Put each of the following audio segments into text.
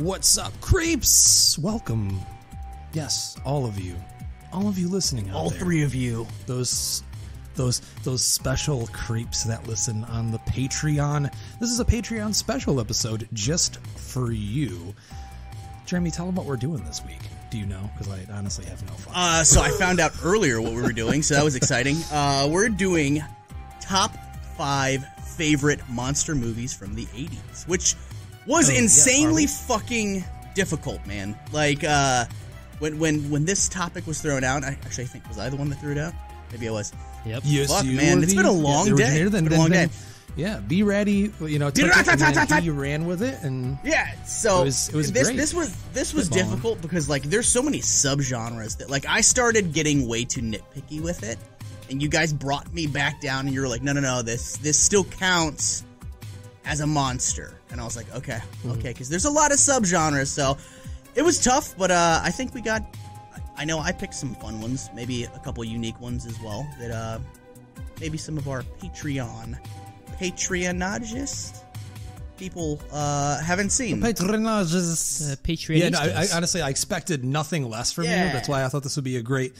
What's up, creeps? Welcome. Yes, all of you listening out all there. 3 of you. Those special creeps that listen on the Patreon. This is a Patreon special episode just for you. Jeremy, tell them what we're doing this week. Do you know? Because I honestly have no fun. So I found out earlier what we were doing, so that was exciting. We're doing top 5 favorite monster movies from the 80s, which was insanely fucking difficult, man. Like, when this topic was thrown out, I think, was I the one that threw it out? Maybe I was. Yep. Yes, fuck, man, it's been a long day. It's been a long day. Yeah, B-Ratty, took it and then he ran with it, and yeah, so it was great. This was difficult because, like, there's so many subgenres that, like, I started getting way too nitpicky with it, and you guys brought me back down, and you were like, no, this still counts as a monster, and I was like, okay, because there's a lot of subgenres, so it was tough, but I think we got. I know I picked some fun ones, maybe a couple unique ones as well that maybe some of our Patreonagist people haven't seen. Patreonagist. Patreon. Yeah, no, I honestly, I expected nothing less from you. That's why I thought this would be a great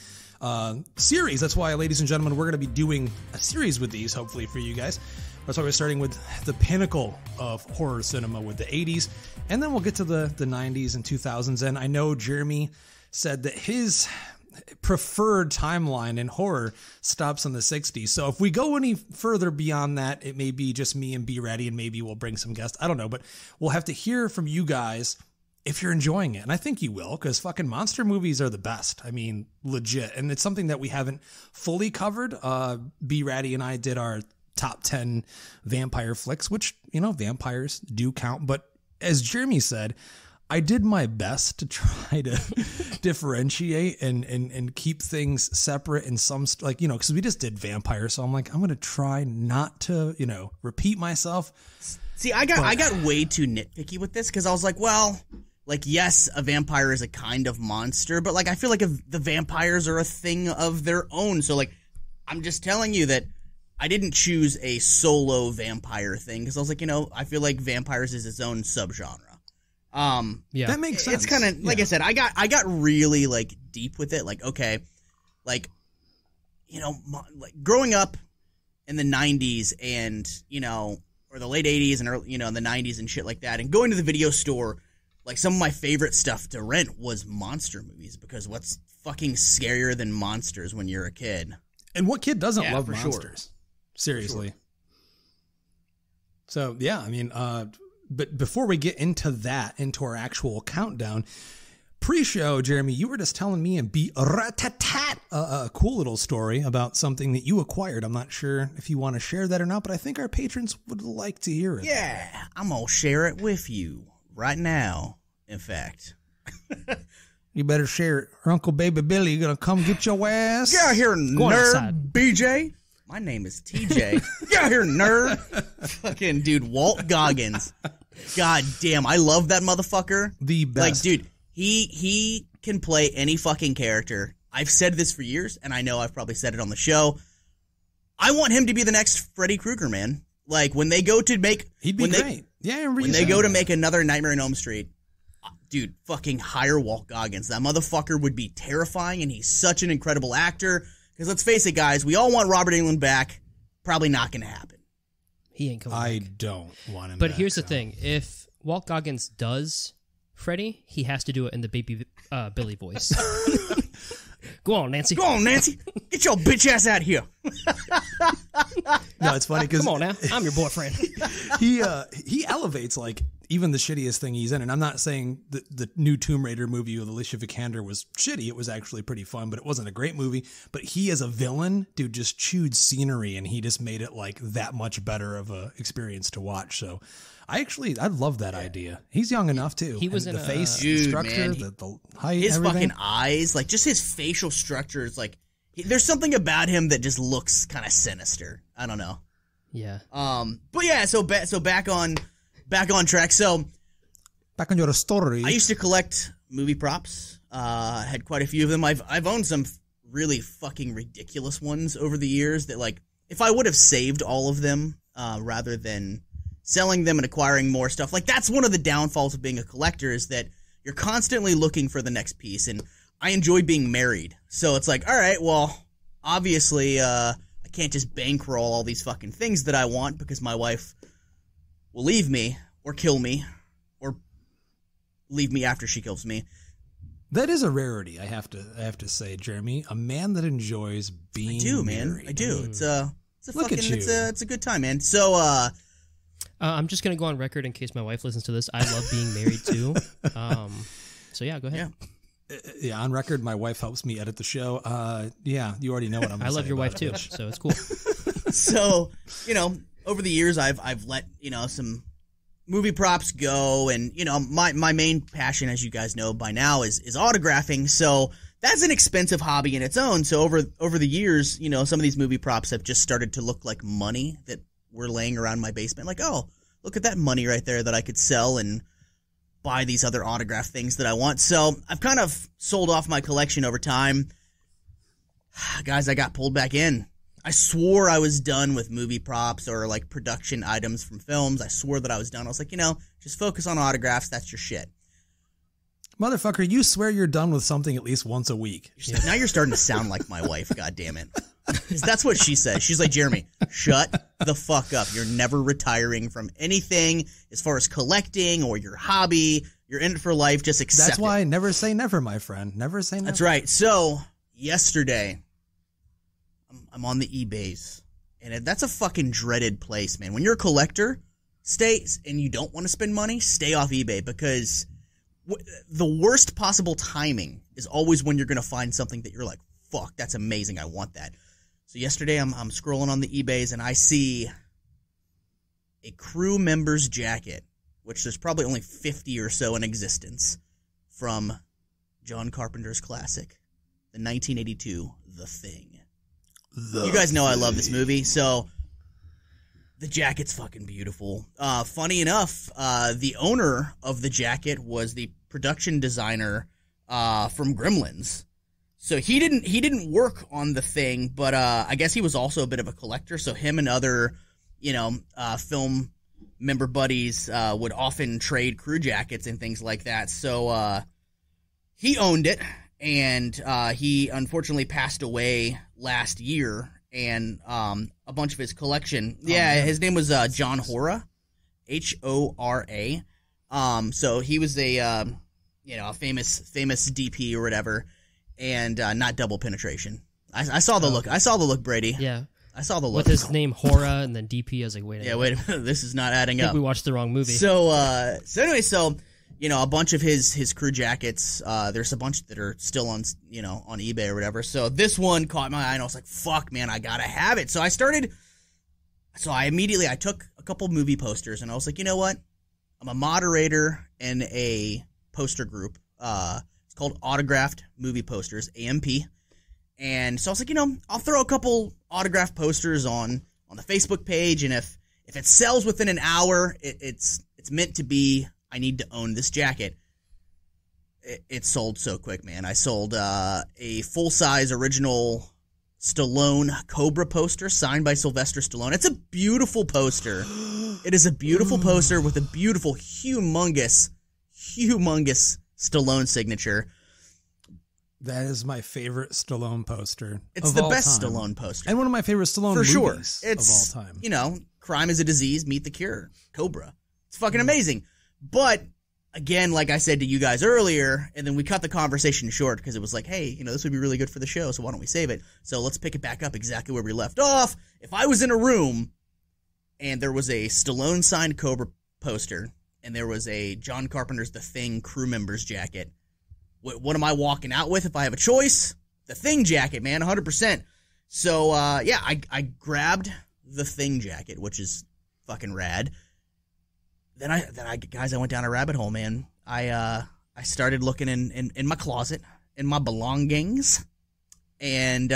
series. That's why, ladies and gentlemen, we're going to be doing a series with these, hopefully, for you guys. That's why we're starting with the pinnacle of horror cinema with the 80s, and then we'll get to the 90s and 2000s. And I know Jeremy said that his preferred timeline in horror stops in the 60s. So if we go any further beyond that, it may be just me and B-Ratty, and maybe we'll bring some guests. I don't know, but we'll have to hear from you guys if you're enjoying it. And I think you will, because fucking monster movies are the best. I mean, legit. And it's something that we haven't fully covered. B-Ratty and I did our top 10 vampire flicks, which, vampires do count. But as Jeremy said, I did my best to try to differentiate and keep things separate in some, because we just did vampire. So I'm like, I'm going to try not to, repeat myself. See, I got way too nitpicky with this because I was like, well, like, yes, a vampire is a kind of monster, but, like, I feel like the vampires are a thing of their own. So, like, I'm just telling you that I didn't choose a solo vampire thing because I was like, I feel like vampires is its own subgenre. Yeah, that makes sense. It's kind of like I said, I got really, like, deep with it. Like, okay, like, like growing up in the 90s and, or the late 80s and early, in the 90s and shit like that, and going to the video store, like, some of my favorite stuff to rent was monster movies, because what's fucking scarier than monsters when you're a kid? And what kid doesn't love monsters? Sure. Seriously. So, yeah, I mean, but before we get into our actual countdown, pre-show, Jeremy, you were just telling me and a cool little story about something that you acquired. I'm not sure if you want to share that or not, but I think our patrons would like to hear it. Yeah, I'm going to share it with you right now, in fact. You better share it, or Uncle Baby Billy going to come get your ass. Get out here, nerd, BJ. My name is TJ. Get out here, nerd. Fucking dude, Walt Goggins. God damn, I love that motherfucker. The best. Like, dude, he can play any fucking character. I've said this for years, and I know I've probably said it on the show. I want him to be the next Freddy Krueger, man. Like, when they go to make... He'd be great. When they go to make another Nightmare on Elm Street, dude, fucking hire Walt Goggins. That motherfucker would be terrifying, and he's such an incredible actor. Because let's face it, guys, we all want Robert Englund back. Probably not going to happen. He ain't coming I back. don't want him But back, here's the thing. If Walt Goggins does Freddy, he has to do it in the Baby Billy voice. Go on, Nancy. Go on, Nancy. Get your bitch ass out of here. No, it's funny because... Come on now. I'm your boyfriend. He elevates, like, even the shittiest thing he's in. And I'm not saying the new Tomb Raider movie with Alicia Vikander was shitty. It was actually pretty fun, but it wasn't a great movie. But he, as a villain, dude, just chewed scenery, and he just made it, like, that much better of a experience to watch. So I love that idea. He's young enough, too. He was and in the face structure, man, the height, his everything. fucking eyes, like, just his facial structure is like... There's something about him that just looks kind of sinister. I don't know. Yeah. But yeah, so back on track. So back on your story. I used to collect movie props. Had quite a few of them. I've owned some really fucking ridiculous ones over the years that, like, if I would have saved all of them rather than selling them and acquiring more stuff. Like, that's one of the downfalls of being a collector, is that you're constantly looking for the next piece. And I enjoy being married. So it's like, all right, well, obviously, I can't just bankroll all these fucking things that I want, because my wife will leave me or kill me or leave me after she kills me. That is a rarity, I have to say, Jeremy. A man that enjoys being married. I do. It's a Look fucking, at you. it's a good time, man. So, I'm just gonna go on record in case my wife listens to this. I love being married too. So yeah, go ahead. Yeah, on record, my wife helps me edit the show. Yeah, you already know what I'm. I love your wife too, bitch. so it's cool. So, over the years, I've let some movie props go, and my main passion, as you guys know by now, is autographing. So that's an expensive hobby in its own. So over the years, some of these movie props have just started to look like money that were laying around my basement. Like, oh, look at that money right there that I could sell and buy these other autograph things that I want. So I've kind of sold off my collection over time. Guys, I got pulled back in. I swore I was done with movie props or like production items from films. I swore that I was done. I was like, just focus on autographs. That's your shit. Motherfucker, you swear you're done with something at least once a week. Now you're starting to sound like my wife, goddammit. That's what she says. She's like, Jeremy, shut the fuck up. You're never retiring from anything as far as collecting or your hobby. You're in it for life. Just accept it. That's why never say never, my friend. Never say never. That's right. So, yesterday, I'm on the eBays, and that's a fucking dreaded place, man. When you're a collector, and you don't want to spend money, stay off eBay, because the worst possible timing is always when you're going to find something that you're like, fuck, that's amazing, I want that. So yesterday I'm scrolling on the eBays, and I see a crew member's jacket, which there's probably only 50 or so in existence, from John Carpenter's classic, the 1982 The Thing. You guys know I love this movie, so the jacket's fucking beautiful. Funny enough, the owner of the jacket was the production designer from Gremlins. So he didn't work on The Thing, but I guess he was also a bit of a collector. So him and other, film member buddies would often trade crew jackets and things like that. So he owned it, and he unfortunately passed away last year. And a bunch of his collection. His name was John Hora, Hora. So he was a famous DP or whatever, and not double penetration. I saw the look. I saw the look, Brady. Yeah. I saw the look. With his name Hora and then DP, I was like, wait a minute. Yeah, wait a minute. This is not adding I think up. we watched the wrong movie. So anyway, a bunch of his crew jackets, there's a bunch that are still on eBay or whatever. So this one caught my eye, and I was like, fuck, man, I gotta have it. So I took a couple movie posters, and I was like, you know what? I'm a moderator in a poster group. It's called Autographed Movie Posters, AMP. And so I was like, I'll throw a couple autographed posters on the Facebook page, and if it sells within an hour, it's meant to be. I need to own this jacket. It sold so quick, man. I sold a full-size original Stallone Cobra poster signed by Sylvester Stallone. It's a beautiful poster. It is a beautiful poster with a beautiful, humongous Stallone signature. That is my favorite Stallone poster. It's the best Stallone poster. And one of my favorite Stallone movies it's, of all time. Crime is a Disease, Meet the Cure, Cobra. It's fucking amazing. But, again, like I said to you guys earlier, and then we cut the conversation short because it was like, hey, this would be really good for the show, so why don't we save it? So let's pick it back up exactly where we left off. If I was in a room and there was a Stallone-signed Cobra poster and there was a John Carpenter's The Thing crew member's jacket, what am I walking out with if I have a choice? The Thing jacket, man, 100%. So, I grabbed the Thing jacket, which is fucking rad. Then I went down a rabbit hole, man. I started looking in my closet, in my belongings, and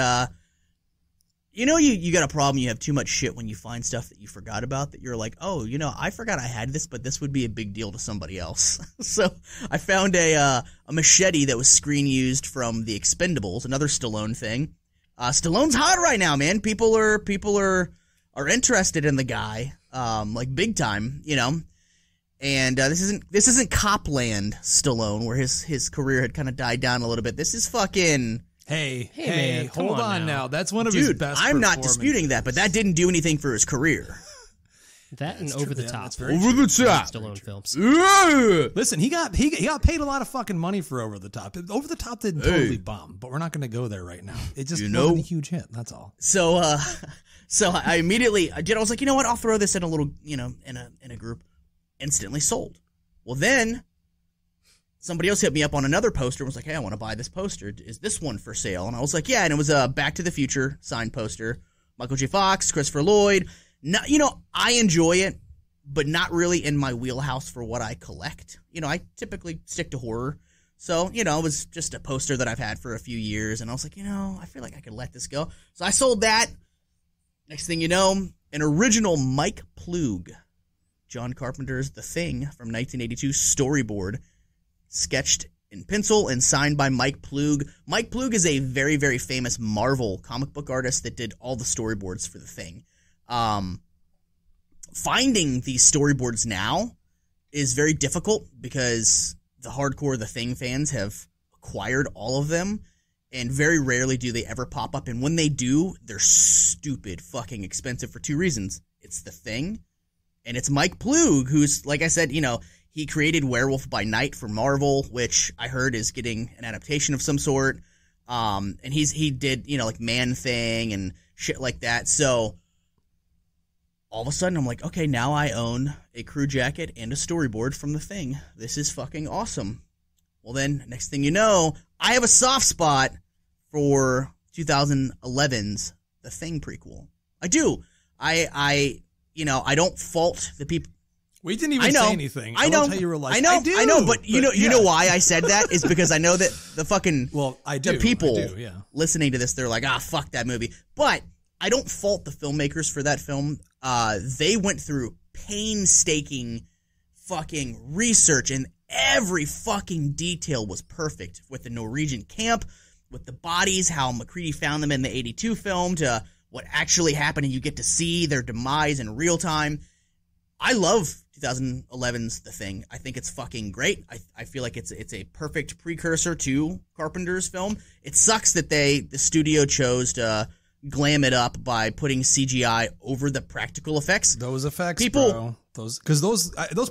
you got a problem. You have too much shit when you find stuff that you forgot about that you're like, oh, I forgot I had this, but this would be a big deal to somebody else. So I found a machete that was screen used from The Expendables, another Stallone thing. Stallone's hot right now, man. People are interested in the guy. like big time, you know. And this isn't Copland Stallone, where his career had kind of died down a little bit. This is fucking. Hey, man, hold on now. That's one of Dude, his best. I'm not disputing that, but that didn't do anything for his career. That and Over the Top. Over the Top. Stallone films. Listen, he got paid a lot of fucking money for Over the Top. Over the Top didn't totally bomb, but we're not going to go there right now. It just wasn't a huge hit. That's all. So I immediately I was like, you know what? I'll throw this in a little, you know, in a group. Instantly sold. Well, then somebody else hit me up on another poster and was like, hey, I want to buy this poster. Is this one for sale? And I was like, yeah. And it was a Back to the Future signed poster. Michael J. Fox, Christopher Lloyd. Not, you know, I enjoy it, but not really in my wheelhouse for what I collect. You know, I typically stick to horror. So, you know, it was just a poster that I've had for a few years. And I was like, you know, I feel like I could let this go. So I sold that. Next thing you know, an original Mike Ploog, John Carpenter's The Thing from 1982 storyboard, sketched in pencil and signed by Mike Ploog. Mike Ploog is a very, very famous Marvel comic book artist that did all the storyboards for The Thing. Finding these storyboards now is very difficult because the hardcore The Thing fans have acquired all of them, and very rarely do they ever pop up. And when they do, they're stupid fucking expensive for two reasons. It's The Thing, and it's Mike Ploog, who's, like I said, you know, he created Werewolf by Night for Marvel, which I heard is getting an adaptation of some sort. And he did, you know, like Man-Thing and shit like that. So all of a sudden I'm like, okay, now I own a crew jacket and a storyboard from The Thing. This is fucking awesome. Well then, next thing you know, I have a soft spot for 2011's The Thing prequel. I do. You know, I don't fault the people. We didn't even say anything. I know. How you were like, I know, but you know why I said that is because I know that the fucking the people listening to this, they're like, fuck that movie. But I don't fault the filmmakers for that film. They went through painstaking fucking research, and every fucking detail was perfect with the Norwegian camp, with the bodies, how McCready found them in the 82 film, to what actually happened, and you get to see their demise in real time. I love 2011's The Thing. I think it's fucking great. I feel like it's a perfect precursor to Carpenter's film. It sucks that the studio chose to glam it up by putting CGI over the practical effects. Those effects, bro. Those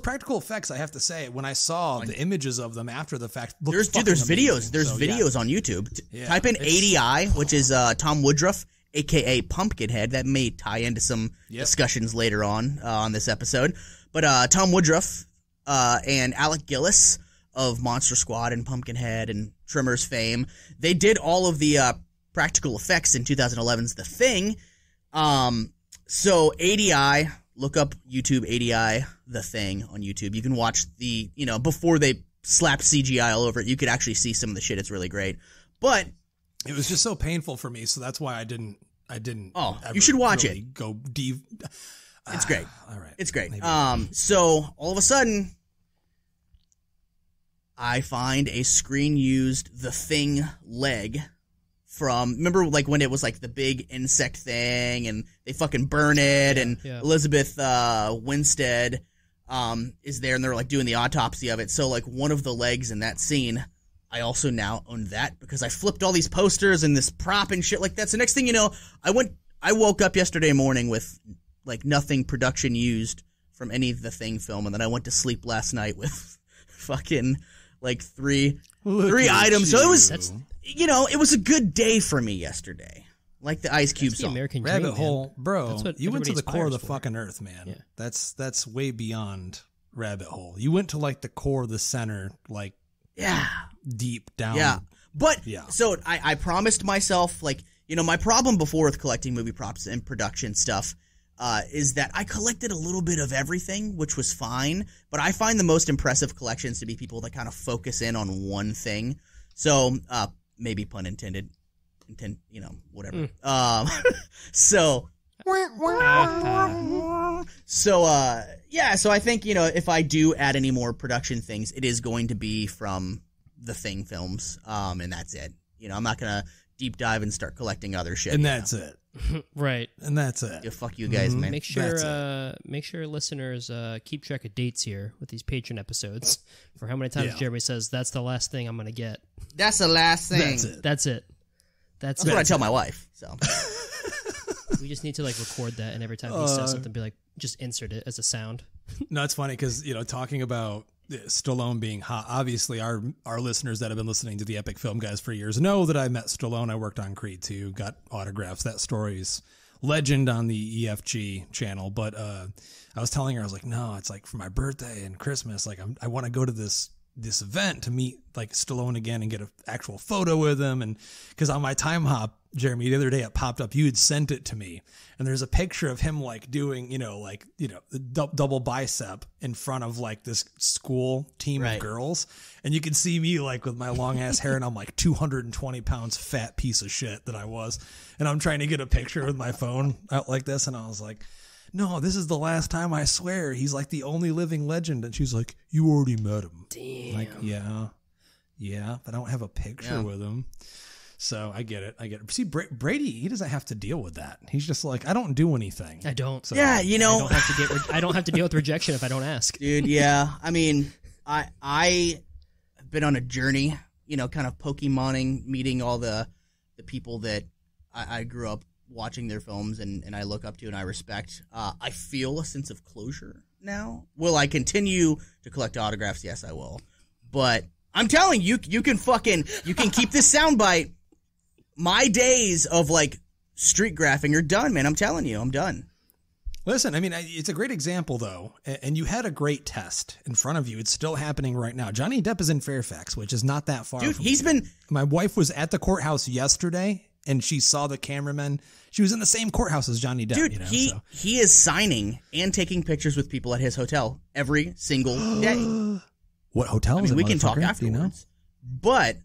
practical effects, I have to say, when I saw the images of them after the fact, there's videos. There's videos on YouTube. Type in 80i, which is Tom Woodruff, a.k.a. Pumpkinhead. That may tie into some discussions later on this episode. But Tom Woodruff and Alec Gillis of Monster Squad and Pumpkinhead and Tremors fame, they did all of the practical effects in 2011's The Thing. So 80i, look up YouTube 80i The Thing on YouTube. You can watch before they slapped CGI all over it, you could actually see some of the shit. It's really great. But it was just so painful for me, so that's why I didn't. Oh, you should watch really it. Go deep. It's great. All right, it's great. Maybe. So all of a sudden, I find a screen used The Thing leg from, remember like when it was like the big insect thing, and they fucking burn it, Elizabeth Winstead is there, and they're like doing the autopsy of it. So like one of the legs in that scene, I also now own that because I flipped all these posters and this prop and shit like that. So next thing you know, I woke up yesterday morning with like nothing production used from any of the Thing film, and then I went to sleep last night with fucking like three items. So it was, it was a good day for me yesterday. Like the Ice Cube song. American Rabbit Dream, hole, man. bro. You went to the core of the for. fucking earth, man. Yeah. That's way beyond rabbit hole. You went to like the core of the center, like deep down. Yeah. But so I promised myself, like, my problem before with collecting movie props and production stuff is that I collected a little bit of everything, which was fine. But I find the most impressive collections to be people that kind of focus in on one thing. So maybe pun intended. Whatever. So I think, if I do add any more production things, it is going to be from the Thing films, and that's it. I'm not gonna deep dive and start collecting other shit. And that's it. Right. And that's it. Yeah, fuck you guys, man. Make sure listeners keep track of dates here with these Patreon episodes for how many times Jeremy says that's the last thing I'm going to get. That's the last thing. That's it. That's what I tell my wife. So we just need to like record that, and every time he says something, be like, just insert it as a sound. No, it's funny because talking about Stallone being hot. Obviously, our listeners that have been listening to the Epic Film Guys for years know that I met Stallone. I worked on Creed 2, got autographs. That story's legend on the EFG channel. But I was telling her, I was like, no, it's like for my birthday and Christmas. Like I want to go to this event to meet like Stallone again and get an actual photo with him. And because on my time hop, Jeremy, the other day it popped up, you had sent it to me, and there's a picture of him like doing, the double bicep in front of like this school team of girls. And you can see me like with my long ass hair, and I'm like 220 pounds fat piece of shit that I was. And I'm trying to get a picture with my phone out like this. And I was like, no, this is the last time, I swear. He's like the only living legend. And she's like, you already met him. Damn. Like, yeah, but I don't have a picture with him. So I get it. See, Brady, he doesn't have to deal with that. He's just like, I don't do anything. I don't. So, I don't have to I don't have to deal with rejection if I don't ask. Dude, yeah. I mean, I have been on a journey, kind of Pokemoning, meeting all the people that I grew up watching their films and I look up to and I respect. I feel a sense of closure now. Will I continue to collect autographs? Yes, I will. But I'm telling you, you can keep this soundbite. My days of like street graphing are done, man. I'm telling you, I'm done. Listen, I mean, it's a great example though, and you had a great test in front of you. It's still happening right now. Johnny Depp is in Fairfax, which is not that far. Dude, my wife was at the courthouse yesterday, and she saw the cameraman. She was in the same courthouse as Johnny Depp. Dude, he is signing and taking pictures with people at his hotel every single day. What hotel? I mean, we can talk afterwards. But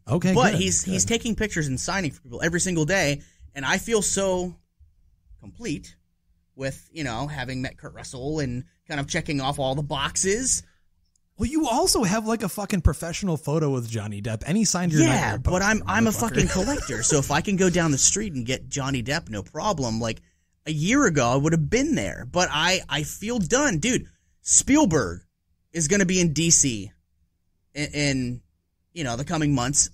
he's taking pictures and signing for people every single day, and I feel so complete with, having met Kurt Russell and kind of checking off all the boxes. Well, you also have like a fucking professional photo with Johnny Depp, and he signed your name. But I'm a fucking collector, so if I can go down the street and get Johnny Depp, no problem. Like a year ago, I would have been there, but I feel done, dude. Spielberg is going to be in DC in the coming months.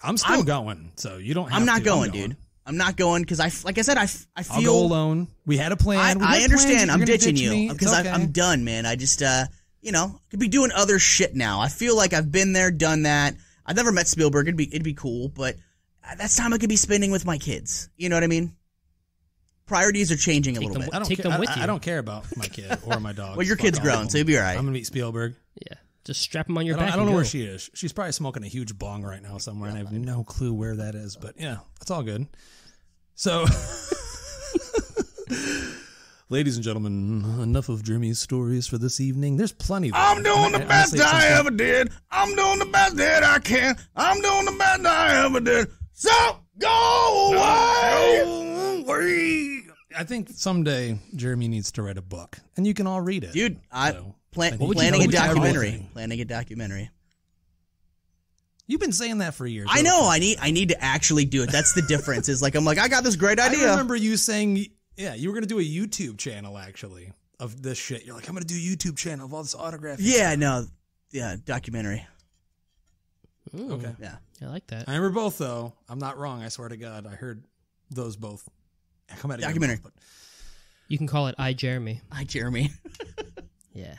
I'm still going, so you don't. I'm not going, dude. I'm not going because I feel. I'll go alone. We had a plan. I understand. I'm ditching you because I'm done, man. I just could be doing other shit now. I feel like I've been there, done that. I've never met Spielberg. It'd be cool, but that's time I could be spending with my kids. You know what I mean? Priorities are changing a little bit. Take them with you. I don't care about my kid or my dog. Well, your kid's grown, so you'll be all right. I'm gonna meet Spielberg. Yeah. Just strap them on your back. I don't know where she is. She's probably smoking a huge bong right now somewhere, and I have no clue where that is. But yeah, it's all good. So, ladies and gentlemen, enough of Jeremy's stories for this evening. There's plenty. I'm doing the best I ever did. I'm doing the best that I can. I'm doing the best I ever did. So go away. I think someday Jeremy needs to write a book, and you can all read it, dude. Planning a documentary. You've been saying that for years. I know. I need to actually do it. That's the difference. Is like I got this great idea. I remember you saying, you were going to do a YouTube channel actually of this shit. You're like, I'm going to do a YouTube channel of all this autograph. Documentary. Ooh, okay. Yeah. I like that. I remember both though. I'm not wrong. I swear to God, I heard those both. Come out of documentary. Mouth, but you can call it I Jeremy. Yeah.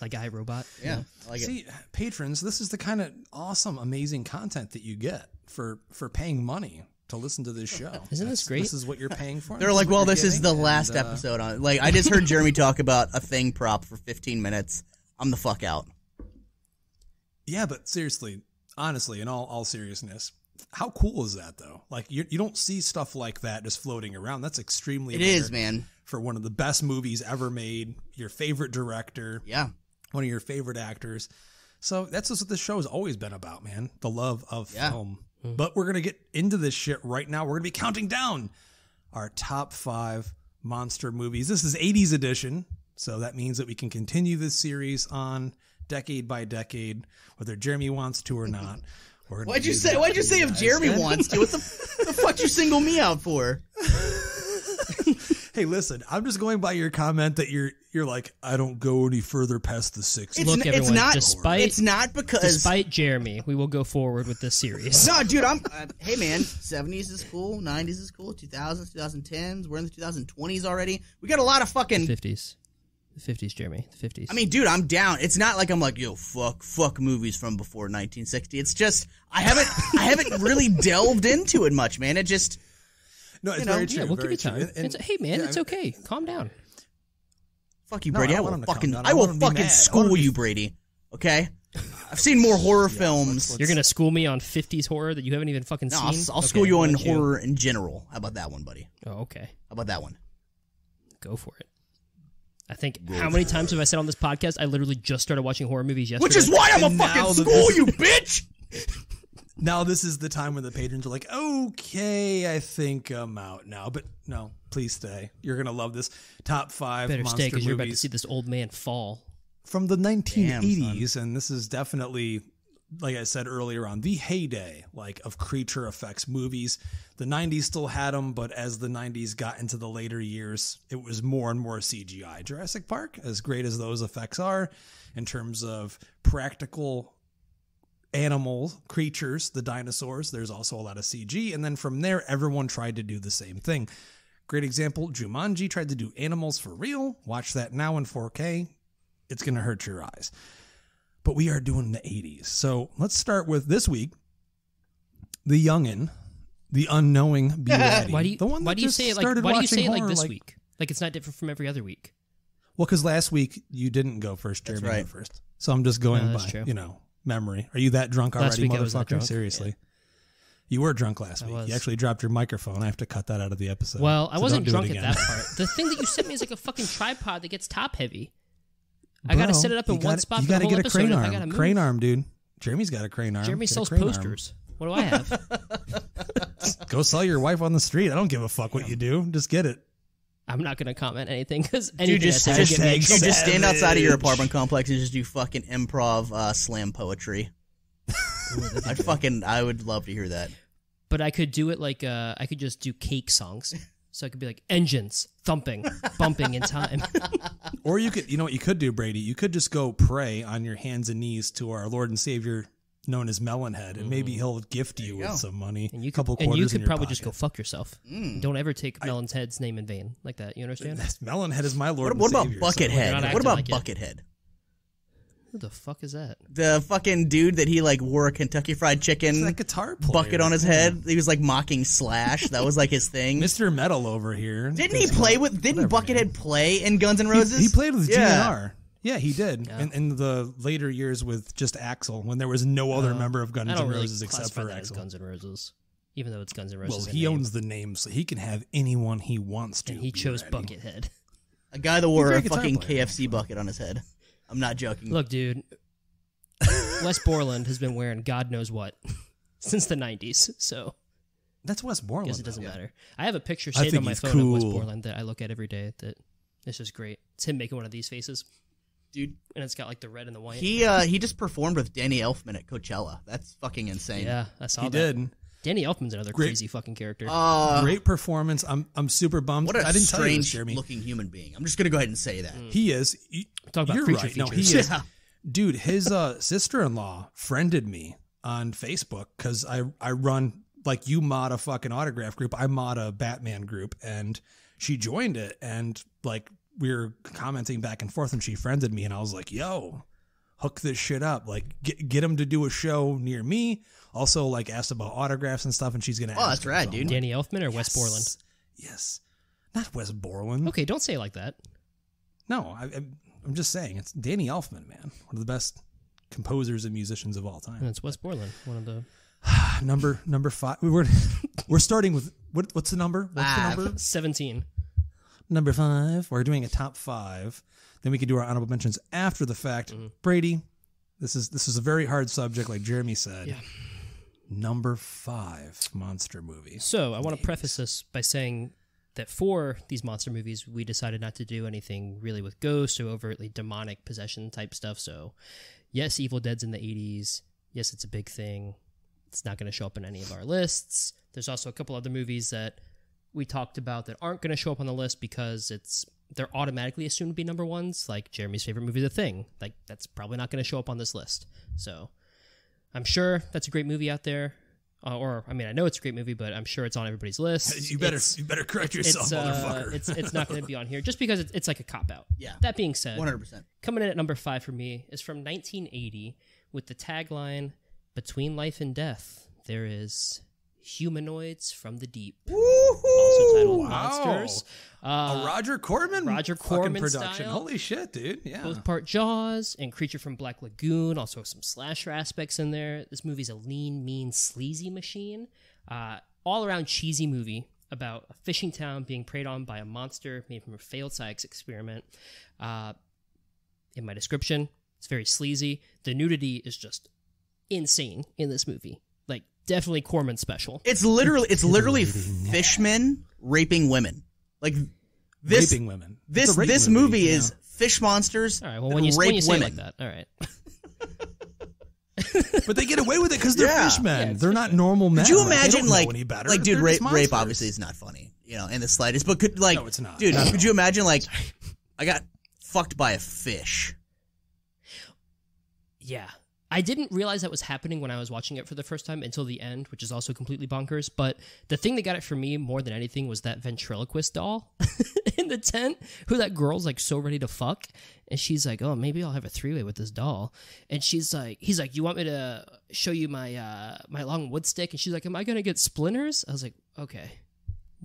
Like iRobot. Yeah. I like See, patrons, this is the kind of awesome, amazing content that you get for paying money to listen to this show. Isn't this great? This is what you're paying for. They're like, well, this is the last episode on. Like, I just heard Jeremy talk about a thing prop for 15 minutes. I'm the fuck out. Yeah, but seriously, honestly, in all seriousness, how cool is that though? Like, you don't see stuff like that just floating around. That's extremely rare. It is, man. For one of the best movies ever made, your favorite director. Yeah. One of your favorite actors. So that's just what this show has always been about, man. The love of film. Mm-hmm. But we're going to get into this shit right now. We're going to be counting down our top 5 monster movies. This is 80s edition. So that means that we can continue this series on decade by decade, whether Jeremy wants to or not. Why'd you say if Jeremy wants to? What the fuck you single me out for? Hey, listen, I'm just going by your comment that you're like, I don't go any further past the 60s. Look, everyone, despite Jeremy, we will go forward with this series. No, dude, hey, man, 70s is cool, 90s is cool, 2000s, 2010s, we're in the 2020s already. We got a lot of fucking... The 50s, Jeremy, the 50s. I mean, dude, I'm down. It's not like I'm like, yo, fuck movies from before 1960. It's just, I haven't really delved into it much, man. It just... No, it's very true. Yeah, we'll give you time. Hey, man, it's okay. Calm down. Fuck you, Brady. I will fucking school you, Brady. Okay? I've seen more horror films. You're gonna school me on 50s horror that you haven't even fucking seen? I'll school you on horror in general. How about that one, buddy? Oh, okay. How about that one? Go for it. I think, how many times have I said on this podcast, I literally just started watching horror movies yesterday? Which is why I'm a fucking school, you bitch! Now this is the time when the patrons are like, okay, I think I'm out now. But no, please stay. You're going to love this. Top 5 Better monster stay, because movies. you're about to see this old man fall. From the 1980s, and this is definitely, like I said earlier on, the heyday of creature effects movies. The 90s still had them, but as the 90s got into the later years, it was more and more CGI. Jurassic Park, as great as those effects are, in terms of practical animal creatures, the dinosaurs, there's also a lot of CG. And then from there, everyone tried to do the same thing. Great example, Jumanji tried to do animals for real. Watch that now in 4K. It's going to hurt your eyes. But we are doing the 80s. So let's start with this week. The youngin', the unknowing B-Ratty. Why do you say it like this week? Like it's not different from every other week. Well, because last week you didn't go first, Jeremy went first. So I'm just going by, memory. Are you that drunk already, motherfucker? Seriously. Yeah. You were drunk last week. You actually dropped your microphone. I have to cut that out of the episode. Well, I wasn't drunk at that part. The thing that you sent me is like a fucking tripod that gets top heavy. I got to set it up in one spot for the whole episode. You got to get a crane arm, dude. Jeremy's got a crane arm. Jeremy sells posters. What do I have? Go sell your wife on the street. I don't give a fuck what you do. Just get it. I'm not going to comment anything because just stand outside of your apartment complex and just do fucking improv slam poetry. I would love to hear that. But I could do it like I could just do cake songs. So I could be like engines thumping, bumping in time. Or you could, you know what you could do, Brady? You could just go pray on your hands and knees to our Lord and Savior known as Melonhead, and maybe he'll gift you with some money, and you couple could, quarters and you could in your probably pocket. just go fuck yourself. Don't ever take Melonhead's name in vain like that. You understand? Melonhead is my Lord. What and about Savior, Buckethead? What about Buckethead? Who the fuck is that? The fucking dude that he wore a Kentucky Fried Chicken that guitar player bucket on his head. He was mocking Slash. That was his thing. Mr. Metal over here. Didn't Buckethead play in Guns N' Roses? He played with GNR. Yeah, he did. Yeah. In the later years with just Axl, when there was no other member of Guns N' Roses except for Axl. Guns N' Roses, even though it's Guns N' Roses. Well, he owns the name, so he can have anyone he wants to. And he chose Buckethead. A guy that wore a fucking KFC bucket on his head. I'm not joking. Look, dude. Wes Borland has been wearing God knows what since the 90s, so... That's Wes Borland. I guess it doesn't matter. I have a picture saved on my phone of Wes Borland that I look at every day that it's just great. It's him making one of these faces. Dude. And it's got the red and the white. He just performed with Danny Elfman at Coachella. That's fucking insane. Yeah, I saw that. He did. Danny Elfman's another crazy fucking character. Great performance. I'm super bummed. What a I didn't strange tell you this, looking human being. I'm just going to go ahead and say that. He is. Talk about you're creature right. No, features. he is. Dude, his sister-in-law friended me on Facebook because I run, you mod a fucking autograph group. I mod a Batman group, and she joined it, and we were commenting back and forth, and she friended me, and I was like, yo, hook this shit up. Get him to do a show near me. Also, asked about autographs and stuff, and she's going to ask. Oh, that's rad, dude. Danny Elfman or Wes Borland? Yes. Not Wes Borland. Okay, don't say it like that. No, I'm just saying, it's Danny Elfman, man. One of the best composers and musicians of all time. And it's Wes Borland, one of the... number 5. We're starting with... What's the number? What's the number? 17. Number 5. We're doing a top 5. Then we can do our honorable mentions after the fact. Brady, this is a very hard subject, like Jeremy said. Yeah. Number 5 monster movie. So, I want to preface this by saying that for these monster movies, we decided not to do anything really with ghosts or overtly demonic possession type stuff. So, yes, Evil Dead's in the 80s. Yes, it's a big thing. It's not going to show up in any of our lists. There's also a couple other movies that we talked about that aren't going to show up on the list because they're automatically assumed to be number ones, like Jeremy's favorite movie, The Thing. Like, that's probably not going to show up on this list. So I'm sure that's a great movie out there. I know it's a great movie, but I'm sure it's on everybody's list. You better correct yourself, motherfucker. It's not going to be on here just because it's like a cop-out. Yeah. That being said, 100%. Coming in at number 5 for me is from 1980 with the tagline, "Between life and death, there is humanoids from the deep." Also titled Monsters. A Roger Corman production. Style. Holy shit, dude. Yeah. Both part Jaws and Creature from Black Lagoon. Also some slasher aspects in there. This movie's a lean, mean, sleazy machine. All around cheesy movie about a fishing town being preyed on by a monster made from a failed science experiment. In my description, it's very sleazy. The nudity is just insane in this movie. Like, definitely Corman special. It's literally fishmen raping women. Like this, raping women. This movie is fish monsters. All right. Well, when you say it like that, all right. But they get away with it because they're fishmen. Yeah, they're not normal men. Could you imagine, dude, rape monsters. obviously is not funny, in the slightest. But no, it's not. Dude, could you imagine, I got fucked by a fish? Yeah. I didn't realize that was happening when I was watching it for the first time until the end, which is also completely bonkers. But the thing that got it for me more than anything was that ventriloquist doll in the tent, who that girl's like so ready to fuck. And she's like, oh, maybe I'll have a three-way with this doll. And he's like, you want me to show you my my long wood stick? And she's like, am I going to get splinters? I was like, okay,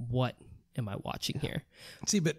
what am I watching here? See, but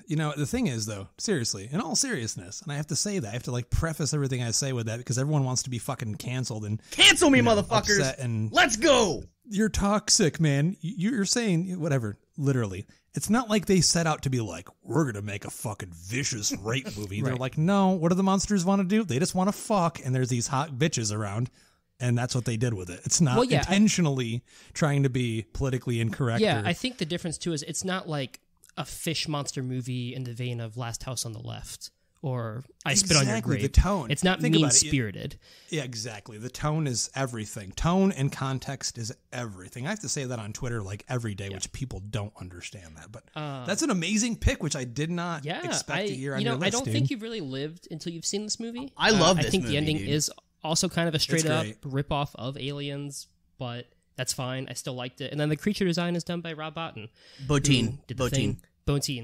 the thing is, though, seriously, in all seriousness, and I have to say that, I have to preface everything I say with that because everyone wants to be fucking canceled and cancel me, motherfuckers, and let's go. You're toxic, man. You're saying whatever, literally. It's not like they set out to be like, we're gonna make a fucking vicious rape movie. Right. They're like, no, what do the monsters want to do? They just want to fuck, and there's these hot bitches around. And that's what they did with it. It's not intentionally trying to be politically incorrect. Yeah, I think the difference, too, is it's not like a fish monster movie in the vein of Last House on the Left or I Spit on Your Grave. The tone. It's not mean-spirited. Yeah, exactly. The tone is everything. Tone and context is everything. I have to say that on Twitter every day, which people don't understand that. But that's an amazing pick, which I did not expect to hear on your list, I don't think you've really lived until you've seen this movie. I love this movie, I think the ending is also kind of a straight-up rip-off of Aliens, but that's fine. I still liked it. And then the creature design is done by Rob Bottin. Bottin,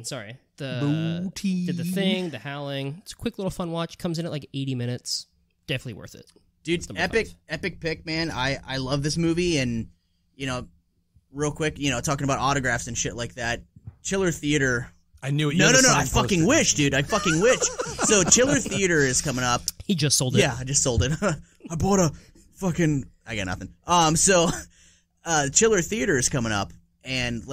sorry. Bottin. Did The Thing, The Howling. It's a quick little fun watch. Comes in at 80 minutes. Definitely worth it. Dude, epic pick, man. I love this movie, and, real quick, talking about autographs and shit like that, Chiller Theater... I knew it. No, I fucking wish, dude. I fucking wish. So Chiller Theater is coming up. He just sold it. Yeah, I just sold it. I bought a fucking... I got nothing. So Chiller Theater is coming up, and,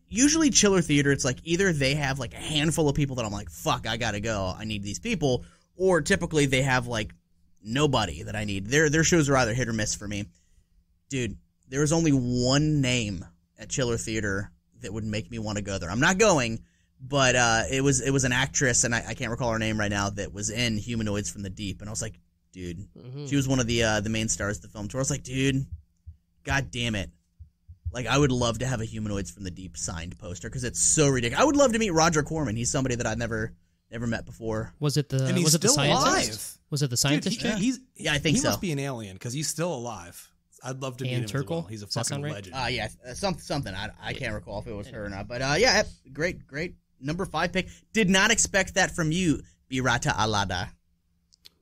usually Chiller Theater, it's either they have, a handful of people that I'm like, fuck, I gotta go. I need these people. Or typically they have, nobody that I need. Their shows are either hit or miss for me. Dude, there is only one name at Chiller Theater that would make me want to go there. I'm not going... But it was an actress, and I can't recall her name right now, that was in Humanoids from the Deep. And I was like, dude. She was one of the main stars of the film tour. I was like, dude, god damn it. I would love to have a Humanoids from the Deep signed poster because it's so ridiculous. I would love to meet Roger Corman. He's somebody that I've never met before. Was it the scientist? Alive. Was it the scientist? Dude, I think so. He must be an alien because he's still alive. I'd love to meet him as well. He's a fucking legend. Yeah, something. I can't recall if it was her or not. But great. Number 5 pick. Did not expect that from you, B-Ratty Alada.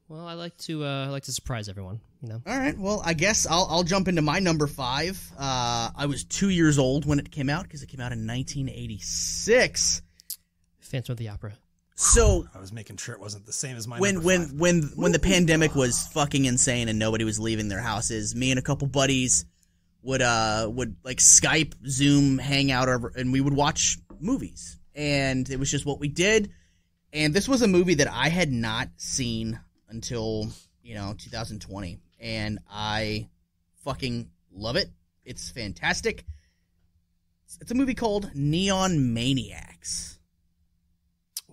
Well, I like to surprise everyone, All right. Well, I guess I'll jump into my number 5. I was 2 years old when it came out because it came out in 1986. Phantom of the Opera. So I was making sure it wasn't the same as my when the pandemic was Oh. fucking insane and nobody was leaving their houses, me and a couple buddies would Skype, Zoom, hang out, and we would watch movies. And it was just what we did. And this was a movie that I had not seen until, 2020. And I fucking love it. It's fantastic. It's a movie called Neon Maniacs.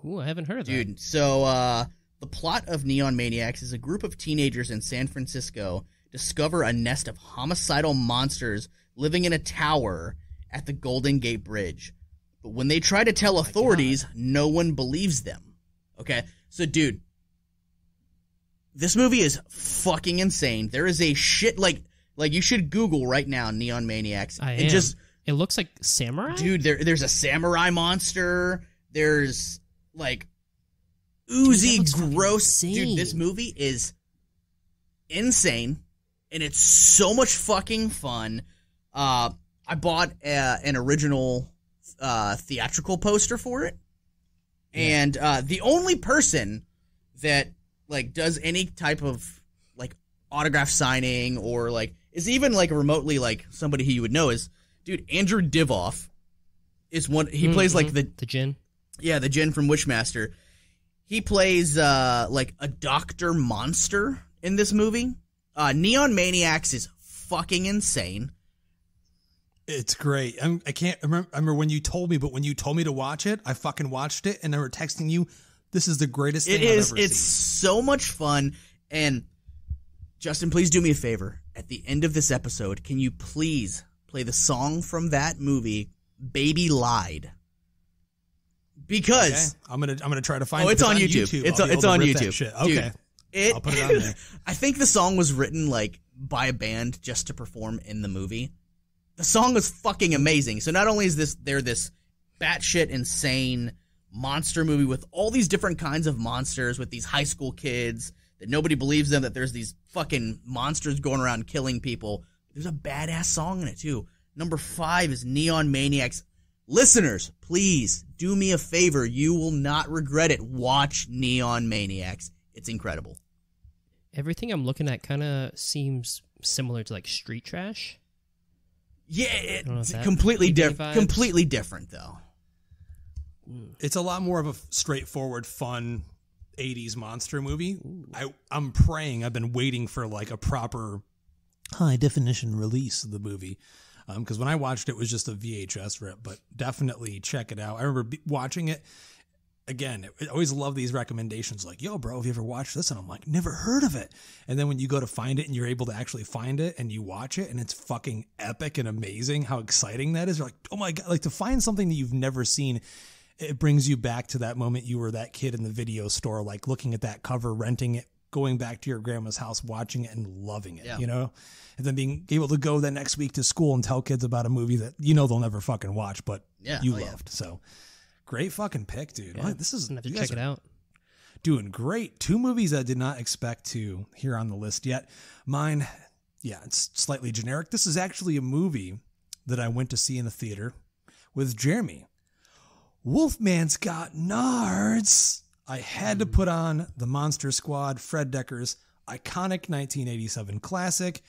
Ooh, I haven't heard of that. Dude, so the plot of Neon Maniacs is a group of teenagers in San Francisco discover a nest of homicidal monsters living in a tower at the Golden Gate Bridge. But when they try to tell authorities, no one believes them. Okay? So, dude, this movie is fucking insane. There is a shit, like you should Google right now Neon Maniacs. It looks like samurai? Dude, there's a samurai monster. There's, like, oozy, gross. Dude, this movie is insane, and it's so much fucking fun. I bought an original theatrical poster for it, and the only person that, like, does any type of, like, autograph signing or, like, is even, like, remotely, like, somebody who you would know is, dude, Andrew Divoff is one. He plays, like, the djinn. Yeah, the djinn from Wishmaster. He plays, like, a doctor monster in this movie. Neon Maniacs is fucking insane. It's great. I can't remember when you told me, but when you told me to watch it, I fucking watched it, and I were texting you, this is the greatest thing I've ever seen. It's so much fun. And, Justin, please do me a favor. At the end of this episode, can you please play the song from that movie, Baby Lied? Because I'm gonna try to find it. It's on YouTube. It's on YouTube. Okay. Dude, I'll put it on there. I think the song was written, like, by a band just to perform in the movie. The song was fucking amazing. So not only is this batshit insane monster movie with all these different kinds of monsters with these high school kids that nobody believes them, that there's these fucking monsters going around killing people. There's a badass song in it too. Number 5 is Neon Maniacs. Listeners, please do me a favor. You will not regret it. Watch Neon Maniacs. It's incredible. Everything I'm looking at kind of seems similar to, like, Street Trash. Yeah, it's completely different. Completely different, though. It's a lot more of a straightforward, fun 80s monster movie. I'm praying. I've been waiting for, like, a proper high definition release of the movie. Because when I watched it was just a VHS rip, but definitely check it out. I remember watching it. Again, I always love these recommendations like, yo, bro, have you ever watched this? And I'm like, never heard of it. And then when you go to find it and you're able to actually find it and you watch it and it's fucking epic and amazing how exciting that is. You're like, oh my God, like to find something that you've never seen, it brings you back to that moment you were that kid in the video store, like looking at that cover, renting it, going back to your grandma's house, watching it and loving it, you know? And then being able to go the next week to school and tell kids about a movie that you know they'll never fucking watch, but you loved. So great fucking pick, dude. Yeah, this is, I'm gonna have to check it out. Doing great. 2 movies I did not expect to hear on the list yet. Mine, it's slightly generic. This is actually a movie that I went to see in the theater with Jeremy. Wolfman's Got Nards. I had to put on the Monster Squad, Fred Decker's iconic 1987 classic.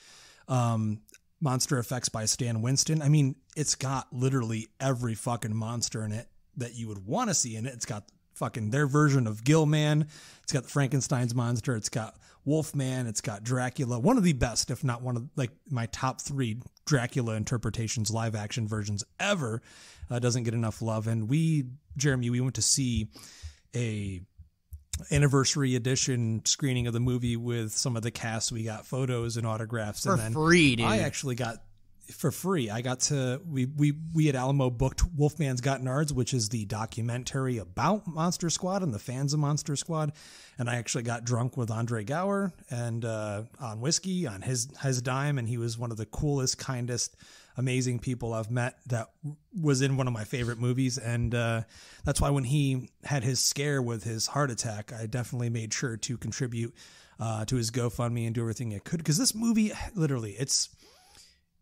Monster effects by Stan Winston. I mean, it's got literally every fucking monster in it that you would want to see in it. It's got fucking their version of Gillman. It's got Frankenstein's monster. It's got Wolfman. It's got Dracula. One of the best, if not one of, like, my top 3 Dracula interpretations, live action versions ever. Doesn't get enough love. And Jeremy, we went to see a anniversary edition screening of the movie with some of the cast. We got photos and autographs for free, dude. I actually got for free. I got to we at Alamo booked Wolfman's Got Nards, which is the documentary about Monster Squad and the fans of Monster Squad. And I actually got drunk with Andre Gower and on whiskey on his dime, and he was one of the coolest, kindest, amazing people I've met that was in one of my favorite movies. And that's why when he had his scare with his heart attack, I definitely made sure to contribute to his GoFundMe and do everything I could. Because this movie, literally,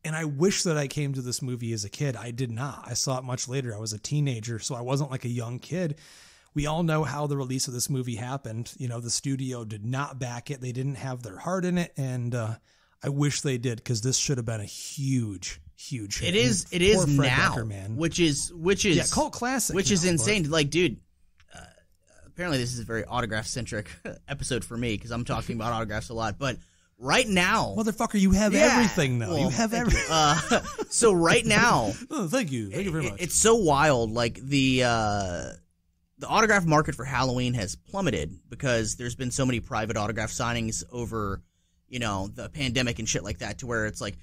and I wish that I came to this movie as a kid. I did not. I saw it much later. I was a teenager, so I wasn't like a young kid. We all know how the release of this movie happened. You know, the studio did not back it. They didn't have their heart in it. And I wish they did, because this should have been a huge hit. It is now, Decker, man. which is cult classic, which is insane. Like, dude, apparently this is a very autograph centric episode for me, because I'm talking about autographs a lot. But right now, motherfucker, you have everything though. Well, you have everything. So right now, thank you very much. It's so wild. Like the autograph market for Halloween has plummeted because there's been so many private autograph signings over, you know, the pandemic and shit like that, to where it's like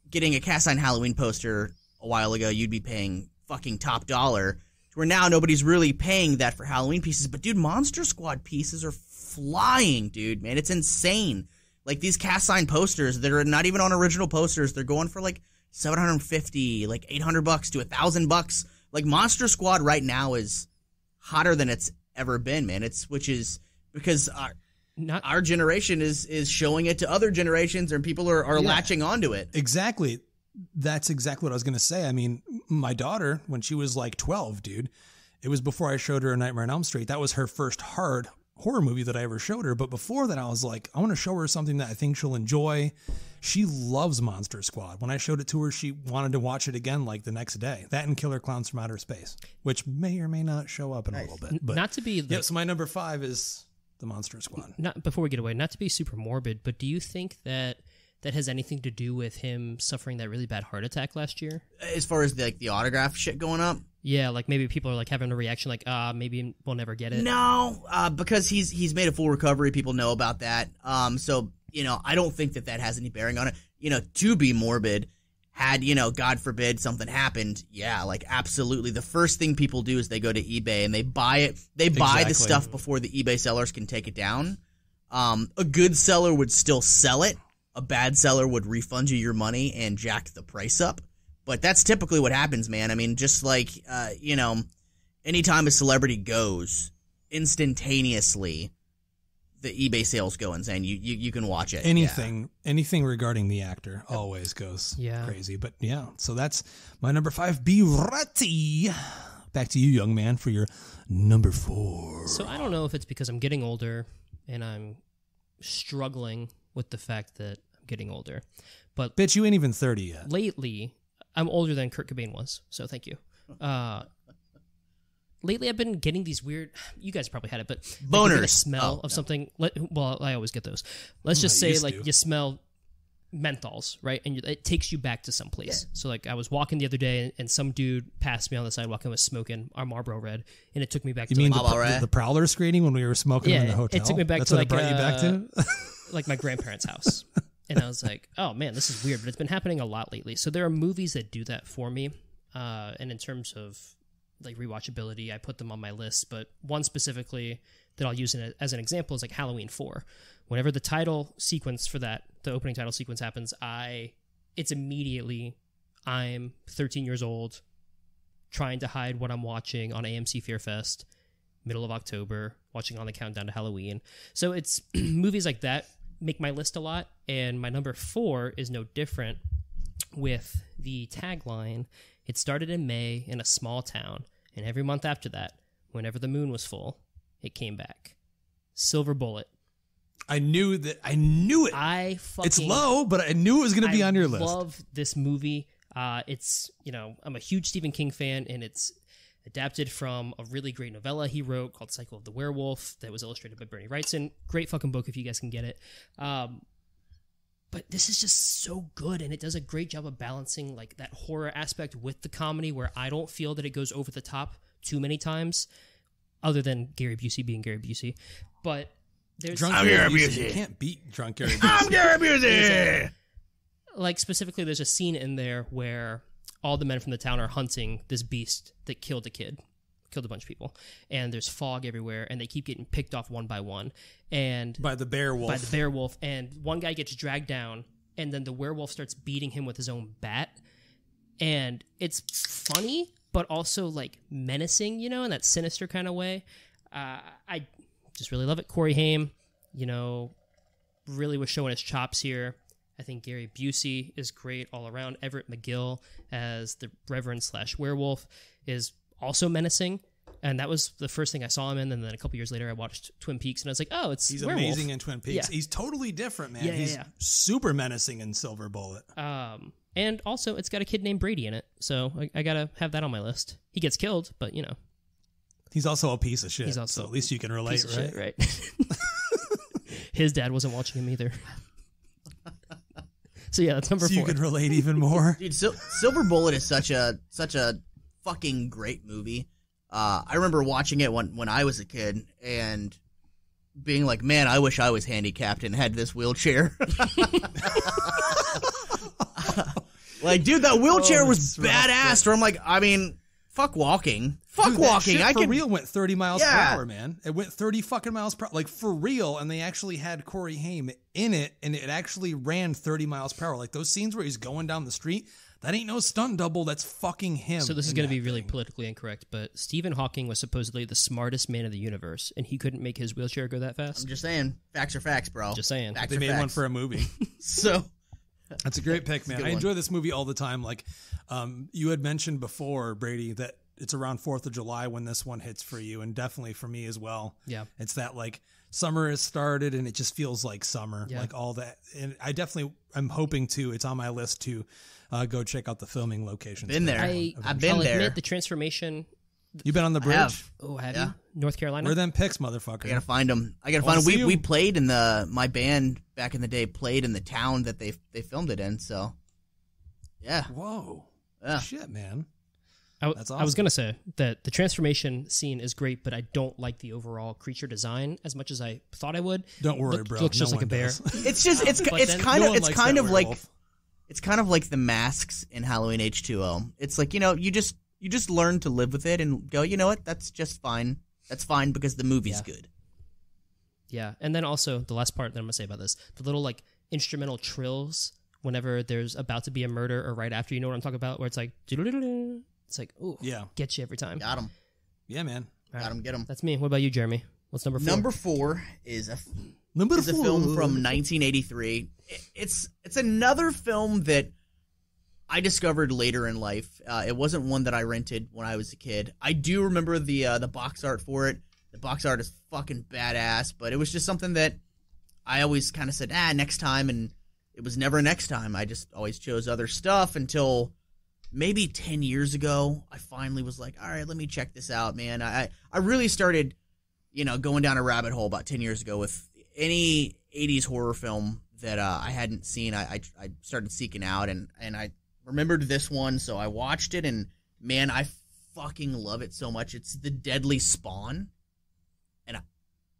getting a cast iron Halloween poster a while ago, you'd be paying fucking top dollar, to where now nobody's really paying that for Halloween pieces. But dude, Monster Squad pieces are flying, dude, man. It's insane. Like these cast iron posters that are not even on original posters, they're going for like $750, like $800 to $1,000. Like Monster Squad right now is hotter than it's ever been, man. Which is because our generation is showing it to other generations, and people are latching onto it. Exactly. That's exactly what I was going to say. I mean, my daughter, when she was like 12, dude, it was before I showed her A Nightmare on Elm Street. That was her first hard horror movie that I ever showed her. But before that, I was like, I want to show her something that I think she'll enjoy. She loves Monster Squad. When I showed it to her, she wanted to watch it again like the next day. That and Killer Clowns from Outer Space, which may or may not show up in a little bit. But not to be... so my number 5 is the Monster Squad. Not before we get away, not to be super morbid, but do you think that has anything to do with him suffering that really bad heart attack last year? As far as the autograph shit going up? Yeah, like maybe people are like having a reaction like, maybe we'll never get it. No, because he's made a full recovery. People know about that. So, you know, I don't think that has any bearing on it. You know, to be morbid, had, you know, God forbid something happened, yeah, like absolutely. The first thing people do is they go to eBay and they buy it. They buy the stuff before the eBay sellers can take it down. A good seller would still sell it. A bad seller would refund you your money and jack the price up. But that's typically what happens, man. I mean, just like, you know, anytime a celebrity goes, instantaneously, the eBay sales go insane. You can watch it. Anything regarding the actor always goes crazy. But yeah, so that's my number 5, B-Ratty. Back to you, young man, for your number 4. So I don't know if it's because I'm getting older and I'm struggling with the fact that I'm getting older. But bitch, you ain't even 30 yet. Lately, I'm older than Kurt Cobain was, so thank you. Lately, I've been getting these weird... You guys probably had it, but... Boners. Like, you get a smell of something... Well, I always get those. Let's just say, like, you smell menthols, right? And it takes you back to someplace. Yeah. So, like, I was walking the other day, and some dude passed me on the sidewalk and was smoking our Marlboro Red, and it took me back to... You mean the Prowler screening when we were smoking in the hotel? It took me back That's to, what like... it brought you back to? Like my grandparents' house. And I was like, oh man, this is weird, but it's been happening a lot lately. So there are movies that do that for me. And in terms of like rewatchability, I put them on my list, but one specifically that I'll use as an example is like Halloween 4. Whenever the title sequence for that, the opening title sequence happens, it's immediately, I'm 13 years old, trying to hide what I'm watching on AMC Fear Fest, middle of October, watching On the Countdown to Halloween. So it's movies like that make my list a lot, and my number 4 is no different, with the tagline, it started in May in a small town, and every month after that, whenever the moon was full, it came back. Silver Bullet. I knew it. It's low, but I knew it was going to be on your list. I love this movie. It's, you know, I'm a huge Stephen King fan, and it's adapted from a really great novella he wrote called Cycle of the Werewolf that was illustrated by Bernie Wrightson. Great fucking book if you guys can get it. But this is just so good, and it does a great job of balancing like that horror aspect with the comedy, where I don't feel that it goes over the top too many times, other than Gary Busey being Gary Busey. But there's Drunk Gary Busey. You can't beat Drunk Gary Busey. I'm Gary Busey! Like, specifically, there's a scene in there where all the men from the town are hunting this beast that killed a bunch of people, and there's fog everywhere, and they keep getting picked off one by one, and by the bear wolf, and one guy gets dragged down, and then the werewolf starts beating him with his own bat, and it's funny but also like menacing, you know, in that sinister kind of way. I just really love it. Corey Haim, you know, really was showing his chops here. I think Gary Busey is great all around. Everett McGill as the Reverend / werewolf is also menacing. And that was the first thing I saw him in. And then a couple years later, I watched Twin Peaks, and I was like, oh, he's werewolf. Amazing in Twin Peaks. Yeah. He's totally different, man. He's super menacing in Silver Bullet. And also, it's got a kid named Brady in it. So I got to have that on my list. He gets killed, but, you know. He's also a piece of shit. So at least you can relate, right? Shit, right. His dad wasn't watching him either. So yeah, that's number 4. You can relate even more. Dude, Silver Bullet is such a fucking great movie. I remember watching it when I was a kid, and being like, man, I wish I was handicapped and had this wheelchair. Like, dude, that wheelchair was badass. Or I'm like, I mean, fuck walking. Fuck walking. That shit I for real went 30 miles per Yeah. hour, man. It went 30 fucking miles per hour. Like, for real. And they actually had Corey Haim in it, and it actually ran 30 miles per hour. Like, those scenes where he's going down the street, that ain't no stunt double. That's fucking him. So this is going to be really politically incorrect, but Stephen Hawking was supposedly the smartest man in the universe, and he couldn't make his wheelchair go that fast. I'm just saying. Facts are facts, bro. Just saying. Facts They are made facts. one for a movie. So... That's a great pick, man. good I one. enjoy this movie all the time. Like, you had mentioned before, Brady, that it's around 4th of July when this one hits for you, and definitely for me as well. Yeah. It's that, like, summer has started, and it just feels like summer. Yeah. Like, all that. And I'm hoping to, it's on my list to go check out the filming locations. Been there. I've been I'll there. admit the transformation. You been on the bridge? have. Oh, have Yeah. you? North Carolina? Where them picks, motherfucker? I gotta find them. see We 'em. played in my band back in the day played in the town that they filmed it in. So, yeah. Whoa. Yeah. Shit, man. I That's was awesome. going to say that the transformation scene is great, but I don't like the overall creature design as much as I thought I would. Don't worry, bro. Looks No just like a one bear. does. It's just it's But it's then- kind No of one it's likes kind that of like werewolf. it's kind of like the masks in Halloween H2O. It's like, you just learn to live with it and go, you know what? That's just fine. That's fine because the movie's good. Yeah, and then also the last part that I'm going to say about this, the little like instrumental trills whenever there's about to be a murder or right after, you know what I'm talking about, where it's like, doo-doo-doo-doo. It's like, ooh, Yeah. gets you every time. Got him. Yeah, man. Got him. Get him. That's me. What about you, Jeremy? What's number 4? Number 4 is a Number is a four. film from 1983. It's another film that I discovered later in life. It wasn't one that I rented when I was a kid. I do remember the box art for it. The box art is fucking badass, but it was just something that I always kind of said, next time, and it was never next time. I just always chose other stuff until maybe 10 years ago. I finally was like, all right, let me check this out, man. I really started, going down a rabbit hole about 10 years ago with any 80s horror film that I hadn't seen. I started seeking out, and I remembered this one, so I watched it, and man, I fucking love it so much. It's The Deadly Spawn, and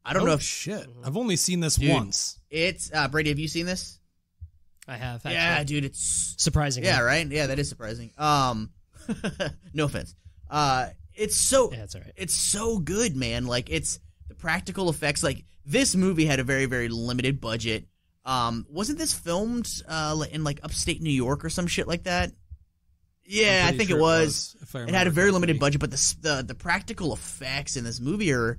I don't know if shit. I've only seen this Dude, once. it's Brady. Have you seen this? I have, actually. Yeah, dude, it's Surprisingly. yeah, right. Yeah, that is surprising. No offense. It's so Yeah, it's all right. It's so good, man. Like, it's the practical effects. Like, this movie had a very, very limited budget. Wasn't this filmed in like upstate New York or some shit like that? Yeah, I pretty think sure it was. if I It had a remember very limited correctly. budget, but the practical effects in this movie are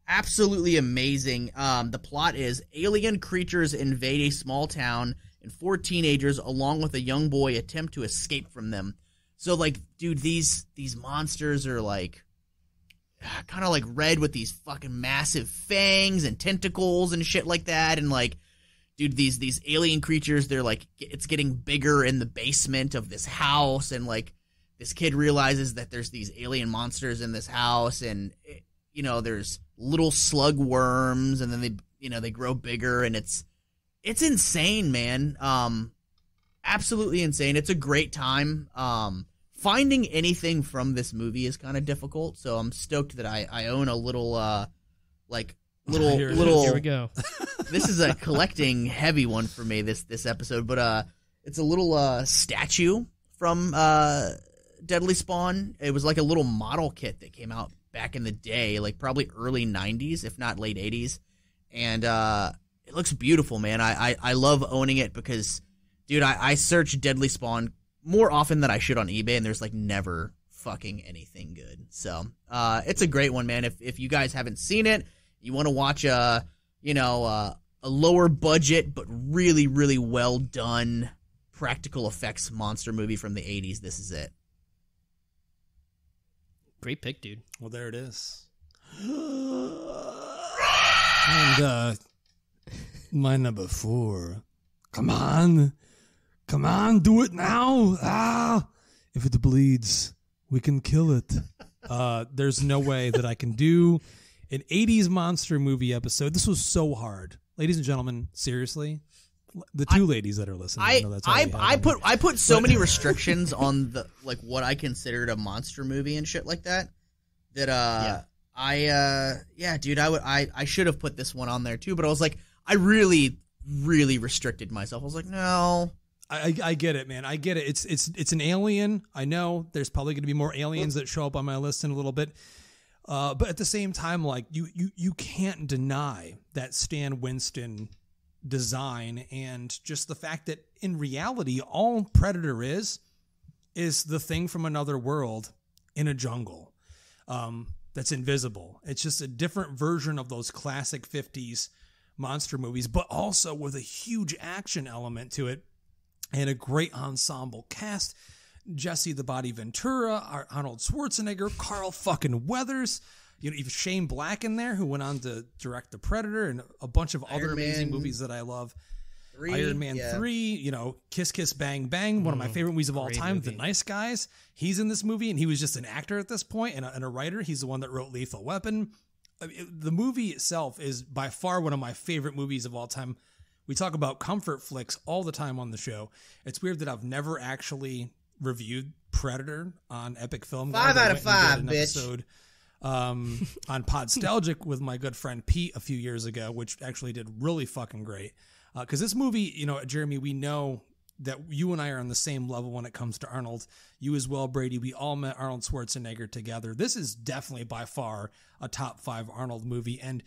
absolutely amazing. The plot is alien creatures invade a small town, and 4 teenagers, along with a young boy, attempt to escape from them. So, like, dude, these monsters are like kind of like red with these fucking massive fangs and tentacles and shit like that, and like, dude, these alien creatures, they're like, it's getting bigger in the basement of this house, and like, this kid realizes that there's these alien monsters in this house, and there's little slug worms, and then they grow bigger, and it's insane, man. Absolutely insane. It's a great time. Finding anything from this movie is kind of difficult, so I'm stoked that I own a little Here Here we go. This is a collecting heavy one for me this episode, but it's a little statue from Deadly Spawn. It was like a little model kit that came out back in the day, like probably early 90s, if not late 80s, and it looks beautiful, man. I love owning it because, dude, I search Deadly Spawn more often than I should on eBay, and there's like never fucking anything good. So it's a great one, man. If you guys haven't seen it, you want to watch a lower budget but really, really well done practical effects monster movie from the 80s, this is it. Great pick, dude. Well, there it is. And my number 4. Come on, do it now. If it bleeds, we can kill it. There's no way that I can do an 80s monster movie episode. This was so hard, ladies and gentlemen. Seriously, the two ladies that are listening. I know that's all we have on here. I put so many restrictions on the like what I considered a monster movie and shit like that. That Dude, I should have put this one on there too, but I was like, I really restricted myself. I was like, no. I get it, man. I get it. It's an alien. I know there's probably going to be more aliens that show up on my list in a little bit. But at the same time, like you can't deny that Stan Winston design and just the fact that in reality, all Predator is the thing from another world in a jungle that's invisible. It's just a different version of those classic 50s monster movies, but also with a huge action element to it and a great ensemble cast. Jesse the Body Ventura, Arnold Schwarzenegger, Carl fucking Weathers, even Shane Black in there, who went on to direct The Predator and a bunch of other amazing movies that I love. Iron Man 3, Kiss Kiss Bang Bang, one of my favorite movies of all time, movie. The Nice Guys. He's in this movie, and he was just an actor at this point and a writer. He's the one that wrote Lethal Weapon. The movie itself is by far one of my favorite movies of all time. We talk about comfort flicks all the time on the show. It's weird that I've never actually reviewed Predator on Epic Film. 5 out of 5, bitch. Episode on Podstalgic with my good friend Pete a few years ago, which actually did really fucking great. Because this movie, Jeremy, we know that you and I are on the same level when it comes to Arnold. You as well, Brady. We all met Arnold Schwarzenegger together. This is definitely by far a top 5 Arnold movie. And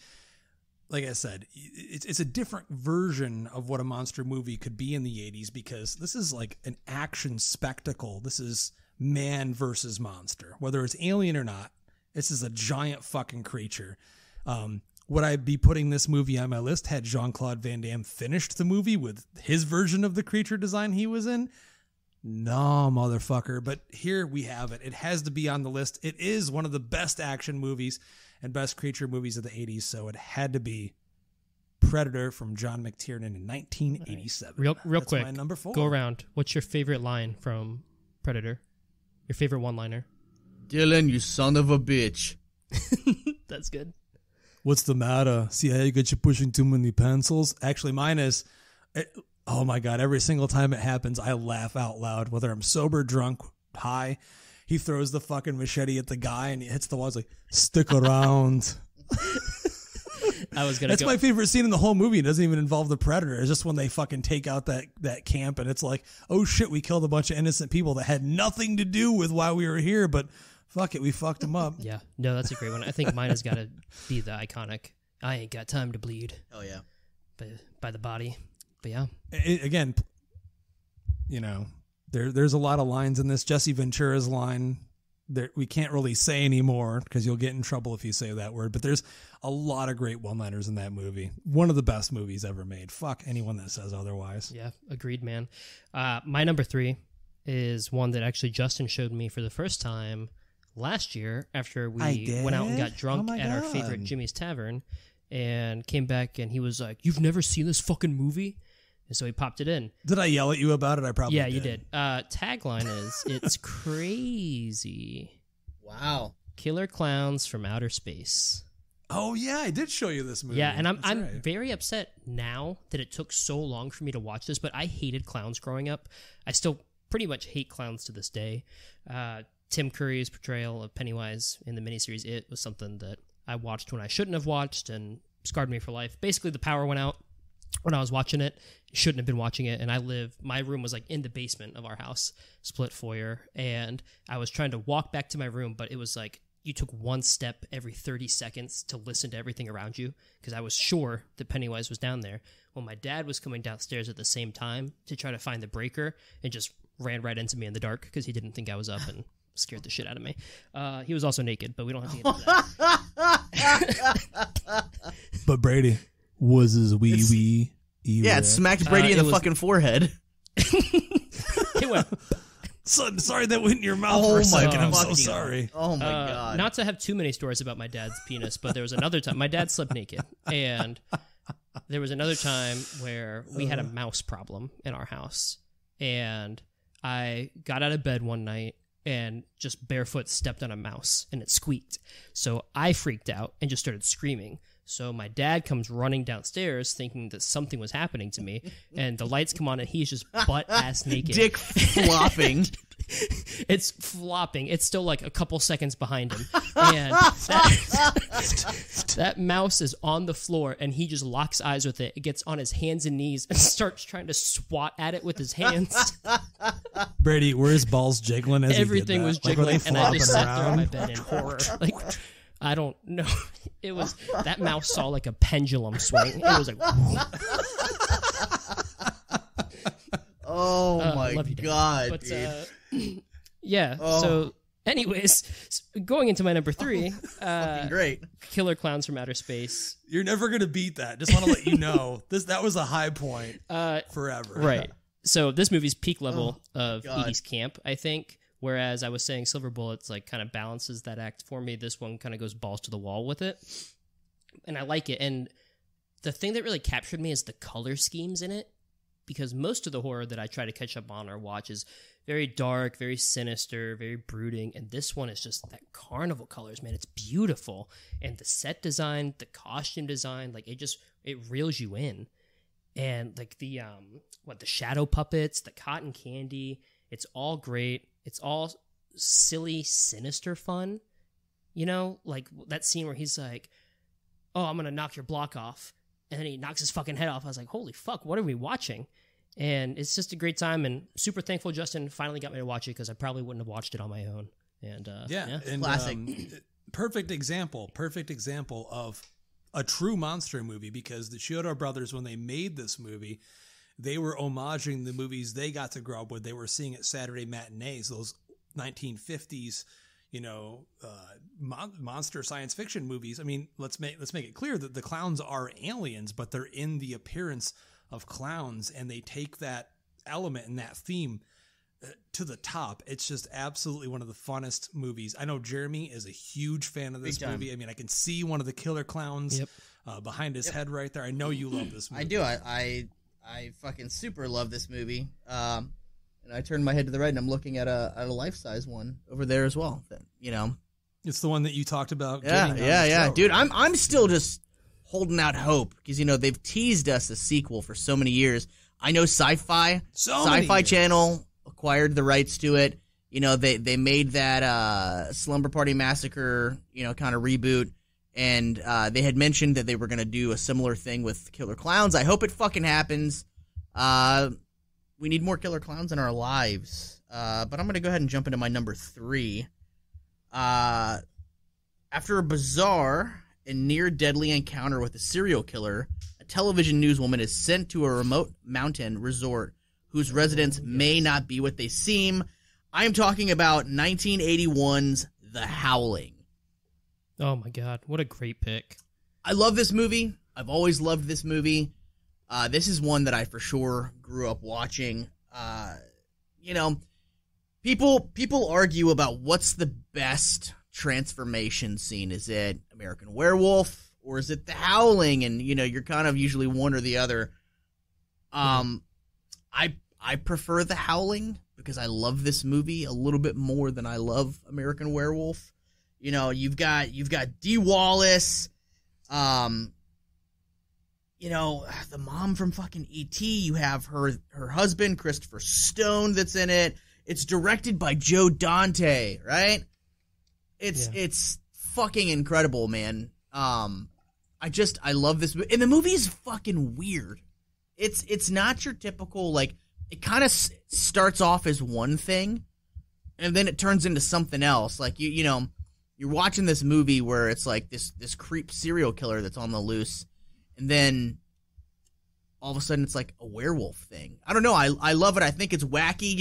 like I said, it's a different version of what a monster movie could be in the 80s, because this is like an action spectacle. This is man versus monster. Whether it's alien or not, this is a giant fucking creature. Would I be putting this movie on my list had Jean-Claude Van Damme finished the movie with his version of the creature design he was in? No, motherfucker. But here we have it. It has to be on the list. It is one of the best action movies and best creature movies of the 80s, so it had to be Predator from John McTiernan in 1987. Real That's quick, my number 4. Go around. What's your favorite line from Predator? Your favorite one-liner? Dylan, you son of a bitch. That's good. What's the matter? See how you get you pushing too many pencils? Actually, mine is, oh my God, every single time it happens, I laugh out loud, whether I'm sober, drunk, high. He throws the fucking machete at the guy and he hits the wall. It's like, stick around. That's my favorite scene in the whole movie. It doesn't even involve the Predator. It's just when they fucking take out that camp and it's like, oh shit, we killed a bunch of innocent people that had nothing to do with why we were here, but fuck it, we fucked them up. Yeah, no, that's a great one. I think mine has got to be the iconic, I ain't got time to bleed. Oh yeah. By the body. But yeah. Again, there's a lot of lines in this. Jesse Ventura's line, we can't really say anymore because you'll get in trouble if you say that word, but there's a lot of great one-liners in that movie. One of the best movies ever made. Fuck anyone that says otherwise. Yeah, agreed, man. My number 3 is one that actually Justin showed me for the first time last year after we went out and got drunk at our favorite Jimmy's Tavern and came back and he was like, "You've never seen this fucking movie?" And so he popped it in. Did I yell at you about it? I probably did. Yeah, you did. Tagline is, it's crazy. Wow. Killer clowns from outer space. Oh, yeah, I did show you this movie. Yeah, and I'm very upset now that it took so long for me to watch this, but I hated clowns growing up. I still pretty much hate clowns to this day. Tim Curry's portrayal of Pennywise in the miniseries It was something that I watched when I shouldn't have watched and scarred me for life. Basically, the power went out when I was watching it. Shouldn't have been watching it, and my room was like in the basement of our house, split foyer, and I was trying to walk back to my room, but it was like you took one step every 30 seconds to listen to everything around you, because I was sure that Pennywise was down there. Well, my dad was coming downstairs at the same time to try to find the breaker and just ran right into me in the dark because he didn't think I was up and scared the shit out of me. He was also naked, but we don't have to get into that. But Brady, was his wee? Yeah, it smacked Brady in the fucking forehead. It went. Son, sorry that went in your mouth for a second. I'm so sorry. Oh my God. Not to have too many stories about my dad's penis, but there was another time. My dad slept naked, and there was another time where we had a mouse problem in our house, and I got out of bed one night and just barefoot stepped on a mouse, and it squeaked. So I freaked out and just started screaming. So my dad comes running downstairs thinking that something was happening to me, and the lights come on and he's just butt-ass naked. Dick flopping. it's flopping. It's still like a couple seconds behind him. And that mouse is on the floor, and he just locks eyes with it. It gets on his hands and knees and starts trying to swat at it with his hands. Brady, were his balls jiggling as Everything he did that? was jiggling, and I just sat there on my around? bed in horror. Like, I don't know. It was, that mouse saw like a pendulum swing. It was like... Oh my love you, Dane. god, But, dude. yeah. So, anyways, going into my number 3, Fucking great. Killer Clowns from Outer Space. You're never gonna beat that. Just want to let you know that was a high point forever. Right. So this movie's peak level of 80s camp, I think. Whereas I was saying Silver Bullets like kind of balances that act for me. This one kind of goes balls to the wall with it, and I like it. And the thing that really captured me is the color schemes in it. Because most of the horror that I try to catch up on or watch is very dark, very sinister, very brooding. And this one is just that carnival colors, man. It's beautiful. And the set design, the costume design, like it reels you in. And like the shadow puppets, the cotton candy, it's all great. It's all silly, sinister fun. You know, like that scene where he's like, oh, I'm going to knock your block off. And then he knocks his fucking head off. I was like, holy fuck, what are we watching? And it's just a great time, and super thankful Justin finally got me to watch it, because I probably wouldn't have watched it on my own. And and, classic. Perfect example of a true monster movie, because the Chiodo brothers, when they made this movie, they were homaging the movies they got to grow up with. They were seeing at Saturday matinees, those 1950s, monster science fiction movies. I mean, let's make it clear that the clowns are aliens, but they're in the appearance of clowns, and they take that element and that theme to the top. It's just absolutely one of the funnest movies. I know Jeremy is a huge fan of this movie. I mean, I can see one of the killer clowns behind his head right there. I know you love this movie. I do. I fucking super love this movie. And I turned my head to the right, and I'm looking at a life-size one over there as well. That, it's the one that you talked about. Yeah. Dude, I'm still just holding out hope, because they've teased us a sequel for so many years. I know Sci-Fi Channel acquired the rights to it. They made that Slumber Party Massacre, kind of reboot, and they had mentioned that they were going to do a similar thing with Killer Clowns. I hope it fucking happens. We need more killer clowns in our lives. But I'm going to go ahead and jump into my number 3. After a bizarre and near-deadly encounter with a serial killer, a television newswoman is sent to a remote mountain resort whose residents may not be what they seem. I am talking about 1981's The Howling. Oh my god, what a great pick. I love this movie. I've always loved this movie. This is one that I for sure grew up watching. People argue about what's the best transformation scene. Is it American Werewolf or is it The Howling? And you're kind of usually one or the other. I prefer The Howling because I love this movie a little bit more than I love American Werewolf. You've got Dee Wallace. The mom from fucking E.T., you have her husband, Christopher Stone, that's in it. It's directed by Joe Dante, right? It's fucking incredible, man. I love this movie. And the movie is fucking weird. It's not your typical, like, it kind of starts off as one thing, and then it turns into something else. Like, you're watching this movie where it's like this creep serial killer that's on the loose, and then all of a sudden it's like a werewolf thing. I don't know. I love it. I think it's wacky.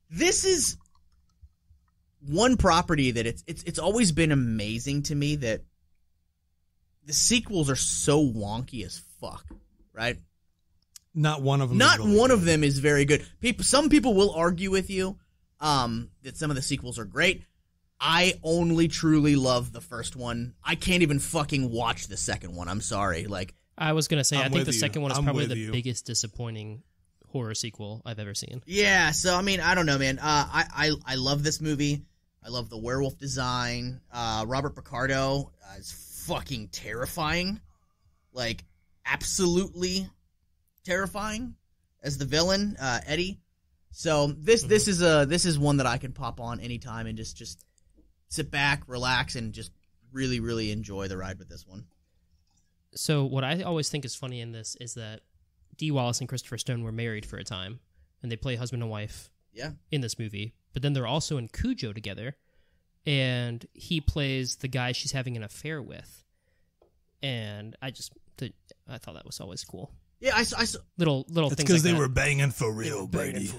This is one property that it's always been amazing to me that the sequels are so wonky as fuck, right? Not one of them. Not one of them is very good. Some people will argue with you that some of the sequels are great. I only truly love the first one. I can't even fucking watch the second one. I'm sorry. Like, I was gonna say, I think the second one is probably the you. biggest disappointing horror sequel I've ever seen. Yeah. So I mean, I don't know, man. I love this movie. I love the werewolf design. Robert Picardo is fucking terrifying. Like, absolutely terrifying as the villain, Eddie. So this is one that I can pop on anytime and just sit back, relax, and just really, really enjoy the ride with this one. So what I always think is funny in this is that Dee Wallace and Christopher Stone were married for a time, and they play husband and wife in this movie. But then they're also in Cujo together, and he plays the guy she's having an affair with. And I thought that was always cool. Yeah, I little it's things because like they that. were banging for real, Brady.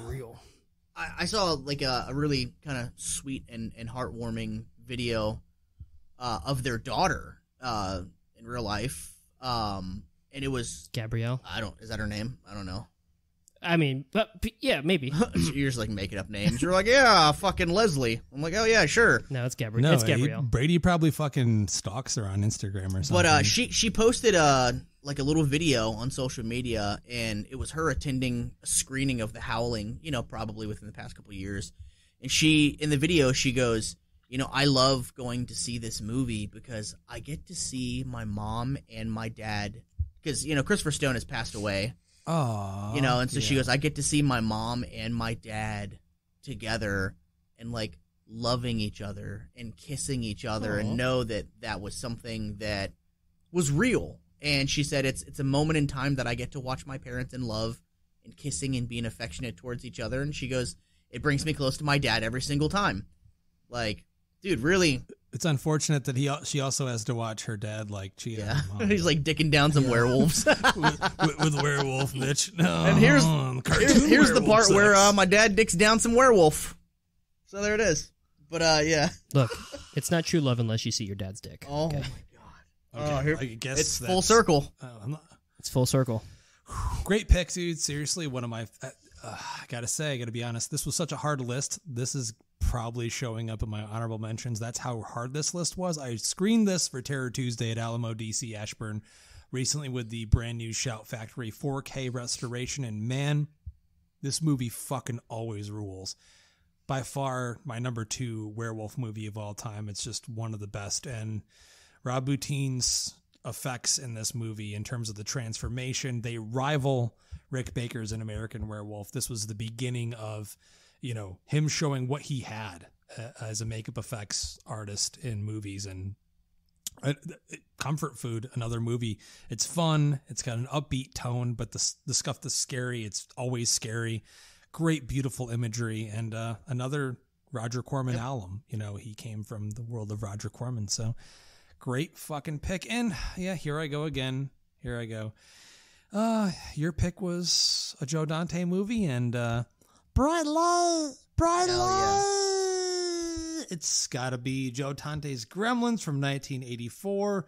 I saw like a really kind of sweet and heartwarming video of their daughter in real life, and it was Gabrielle. Is that her name? I don't know. I mean, but yeah, maybe. You're just like making up names. You're like, yeah, fucking Leslie. I'm like, oh yeah, sure. No, it's Gabrielle. No, it's Gabrielle. Brady probably fucking stalks her on Instagram or something. But she posted like a little video on social media, and it was her attending a screening of The Howling, probably within the past couple of years. And in the video, she goes, I love going to see this movie because I get to see my mom and my dad, because, Christopher Stone has passed away. Oh, and so she goes, I get to see my mom and my dad together and like loving each other and kissing each other and know that was something that was real. And she said, it's a moment in time that I get to watch my parents in love and kissing and being affectionate towards each other. And she goes, it brings me close to my dad every single time. Like, dude, really. It's unfortunate that she also has to watch her dad like cheat on her mom. He's like dicking down some werewolves with werewolf, bitch. No, and here's the part where my dad dicks down some werewolf. So there it is. But yeah, look, it's not true love unless you see your dad's dick. Oh my god! Okay, I guess it's full circle. It's full circle. Great pick, dude. Seriously, one of my. I gotta be honest. This was such a hard list. This is probably showing up in my honorable mentions. That's how hard this list was. I screened this for Terror Tuesday at Alamo DC Ashburn recently with the brand new Shout Factory 4K restoration, and man, this movie fucking always rules. By far my number 2 werewolf movie of all time. It's just one of the best, and Rob Boutein's effects in this movie in terms of the transformation, they rival Rick Baker's An American Werewolf. This was the beginning of him showing what he had as a makeup effects artist in movies. And Comfort Food, another movie. It's fun. It's got an upbeat tone, but the stuff that's scary, it's always scary. Great, beautiful imagery, and another Roger Corman alum. He came from the world of Roger Corman, so great fucking pick. And yeah, here I go again. Here I go. Your pick was a Joe Dante movie, and Bright Light. Yeah. It's got to be Joe Dante's Gremlins from 1984.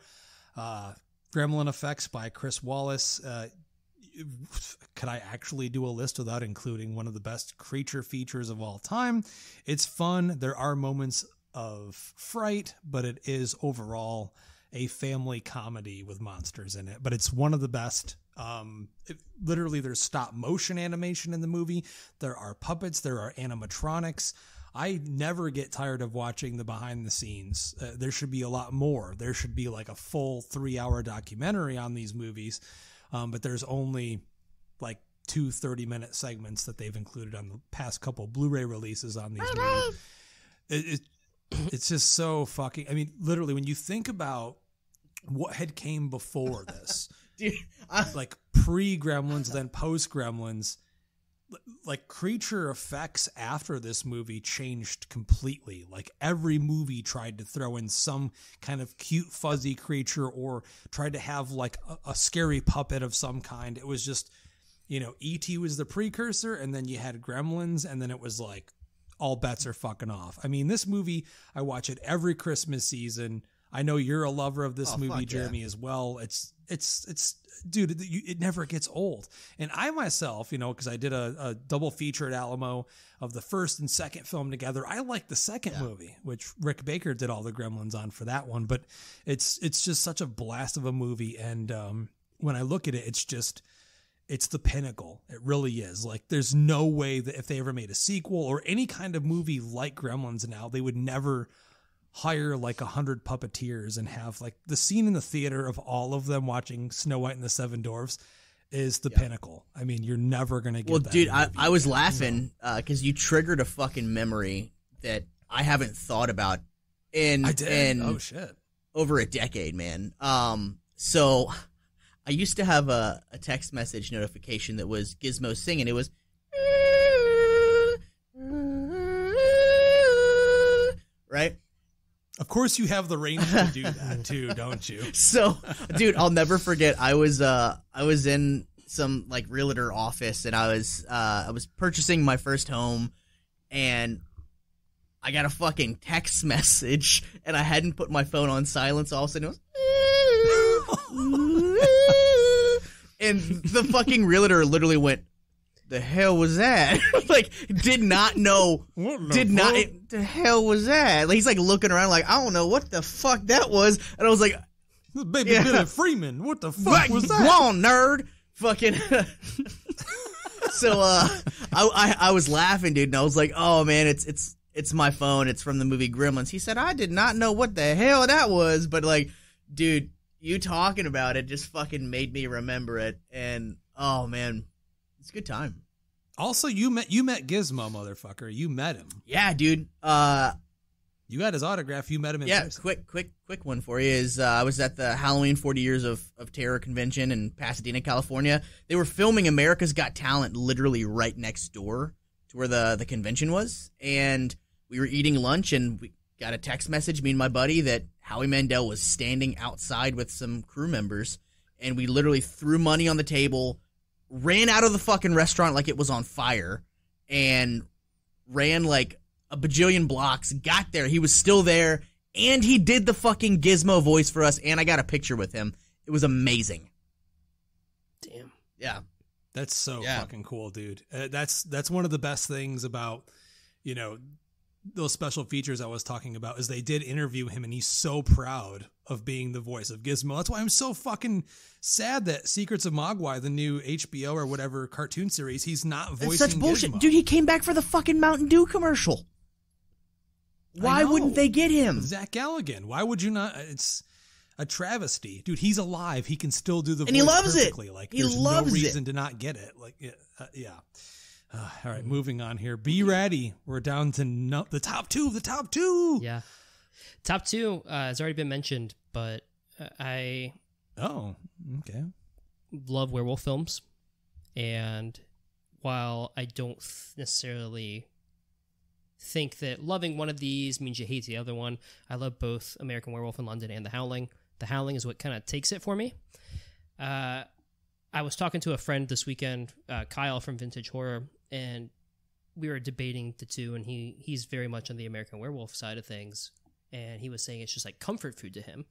Gremlin effects by Chris Wallace. Could I actually do a list without including one of the best creature features of all time? It's fun. There are moments of fright, but it is overall a family comedy with monsters in it. But it's one of the best. Literally, there's stop motion animation in the movie. There are puppets. There are animatronics. I never get tired of watching the behind the scenes. There should be a lot more. There should be like a full 3-hour documentary on these movies. But there's only like 2 30-minute segments that they've included on the past couple Blu-ray releases on these movies. It's just so fucking, I mean, literally, when you think about what had came before this, dude, like pre-Gremlins, then post-Gremlins, like creature effects after this movie changed completely. Like every movie tried to throw in some kind of cute fuzzy creature or tried to have like a scary puppet of some kind. It was just, E.T. was the precursor, and then you had Gremlins, and then it was like all bets are fucking off. I mean, this movie, I watch it every Christmas season. I know you're a lover of this movie, Jeremy, as well. It's dude, it never gets old. And I myself, because I did a double feature at Alamo of the first and second film together. I like the second movie, which Rick Baker did all the Gremlins on for that one. But it's just such a blast of a movie. And when I look at it, it's the pinnacle. It really is. Like, there's no way that if they ever made a sequel or any kind of movie like Gremlins now, they would never hire like 100 puppeteers and have like the scene in the theater of all of them watching Snow White and the Seven Dwarfs. is the pinnacle. I mean, you're never going to get that. Well, dude, I was laughing because you triggered a fucking memory that I haven't thought about in over a decade, man. So I used to have a text message notification that was Gizmo singing. It was right. Of course, you have the range to do that too, don't you? So, dude, I'll never forget. I was in some like realtor office, and I was purchasing my first home, and I got a fucking text message, and I hadn't put my phone on silence. All of a sudden, it was, and the fucking realtor literally went, "The hell was that?" Like, did not know. The hell was that? Like, he's like looking around, like, I don't know what the fuck that was. And I was like, "Baby Billy Freeman, what the fuck was that?" Go on, nerd. Fucking. So, I was laughing, dude, and I was like, "Oh man, it's my phone. It's from the movie Gremlins." He said, "I did not know what the hell that was," but like, dude, you talking about it just fucking made me remember it, and oh man. It's a good time. Also, you met Gizmo, motherfucker. You met him. Yeah, dude. You got his autograph. You met him in person. Quick one for you is I was at the Halloween 40 Years of Terror convention in Pasadena, California. They were filming America's Got Talent literally right next door to where the convention was. And we were eating lunch, and we got a text message, me and my buddy, that Howie Mandel was standing outside with some crew members. And we literally threw money on the table, ran out of the fucking restaurant like it was on fire, and ran like a bajillion blocks, got there, he was still there, and he did the fucking Gizmo voice for us, and I got a picture with him. It was amazing. Damn. Yeah. That's so fucking cool, dude. That's one of the best things about, those special features I was talking about, is they did interview him, and he's so proud of being the voice of Gizmo. That's why I'm so fucking sad that Secrets of Mogwai, the new HBO or whatever cartoon series, he's not voicing Gizmo. That's such bullshit. Dude, he came back for the fucking Mountain Dew commercial. Why wouldn't they get him? Zach Galligan. Why would you not? It's a travesty. Dude, he's alive. He can still do the voice and he loves perfectly. It. Like, he there's loves no reason it. to not get it. Like, yeah. All right, moving on here. B-Ratty. We're down to the top two of the top two. Yeah. Top two has already been mentioned, but I love werewolf films. And while I don't necessarily think that loving one of these means you hate the other one, I love both American Werewolf in London and The Howling. The Howling is what kind of takes it for me. I was talking to a friend this weekend, Kyle from Vintage Horror, and we were debating the two, and he's very much on the American Werewolf side of things, and he was saying it's just like comfort food to him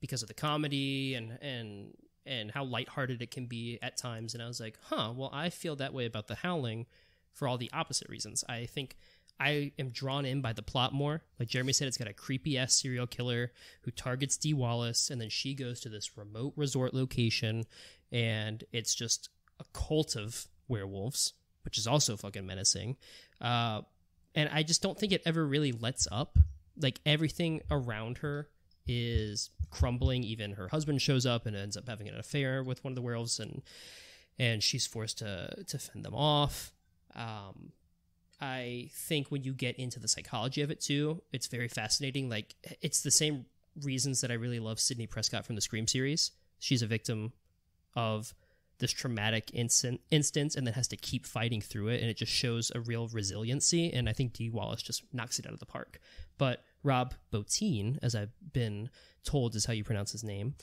because of the comedy and how lighthearted it can be at times. And I was like, well, I feel that way about The Howling for all the opposite reasons. I think I am drawn in by the plot more. Like Jeremy said, it's got a creepy-ass serial killer who targets Dee Wallace, and then she goes to this remote resort location, and it's just a cult of werewolves, which is also fucking menacing. And I just don't think it ever really lets up. Like, everything around her is crumbling. Even her husband shows up and ends up having an affair with one of the werewolves, and she's forced to fend them off. I think when you get into the psychology of it too, it's very fascinating. Like, it's the same reasons that I really love Sidney Prescott from the Scream series. She's a victim of this traumatic instance and then has to keep fighting through it, and it just shows a real resiliency, and I think Dee Wallace just knocks it out of the park. But Rob Bottin, as I've been told is how you pronounce his name,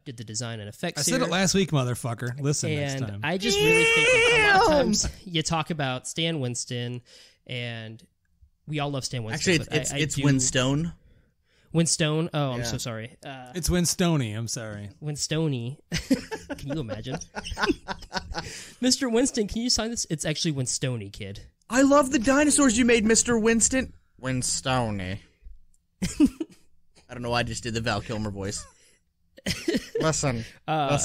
did the design and effects. I said it last week, motherfucker. Listen and next time. I just really think like, a lot of times you talk about Stan Winston, and we all love Stan Winston. Actually, it's Winstone. Winstone? Oh, I'm so sorry. It's Winstony. I'm sorry. Winstony. Can you imagine? Mr. Winston, can you sign this? It's actually Winstony, kid. I love the dinosaurs you made, Mr. Winston. Winstony. I don't know why I just did the Val Kilmer voice. Listen. I'll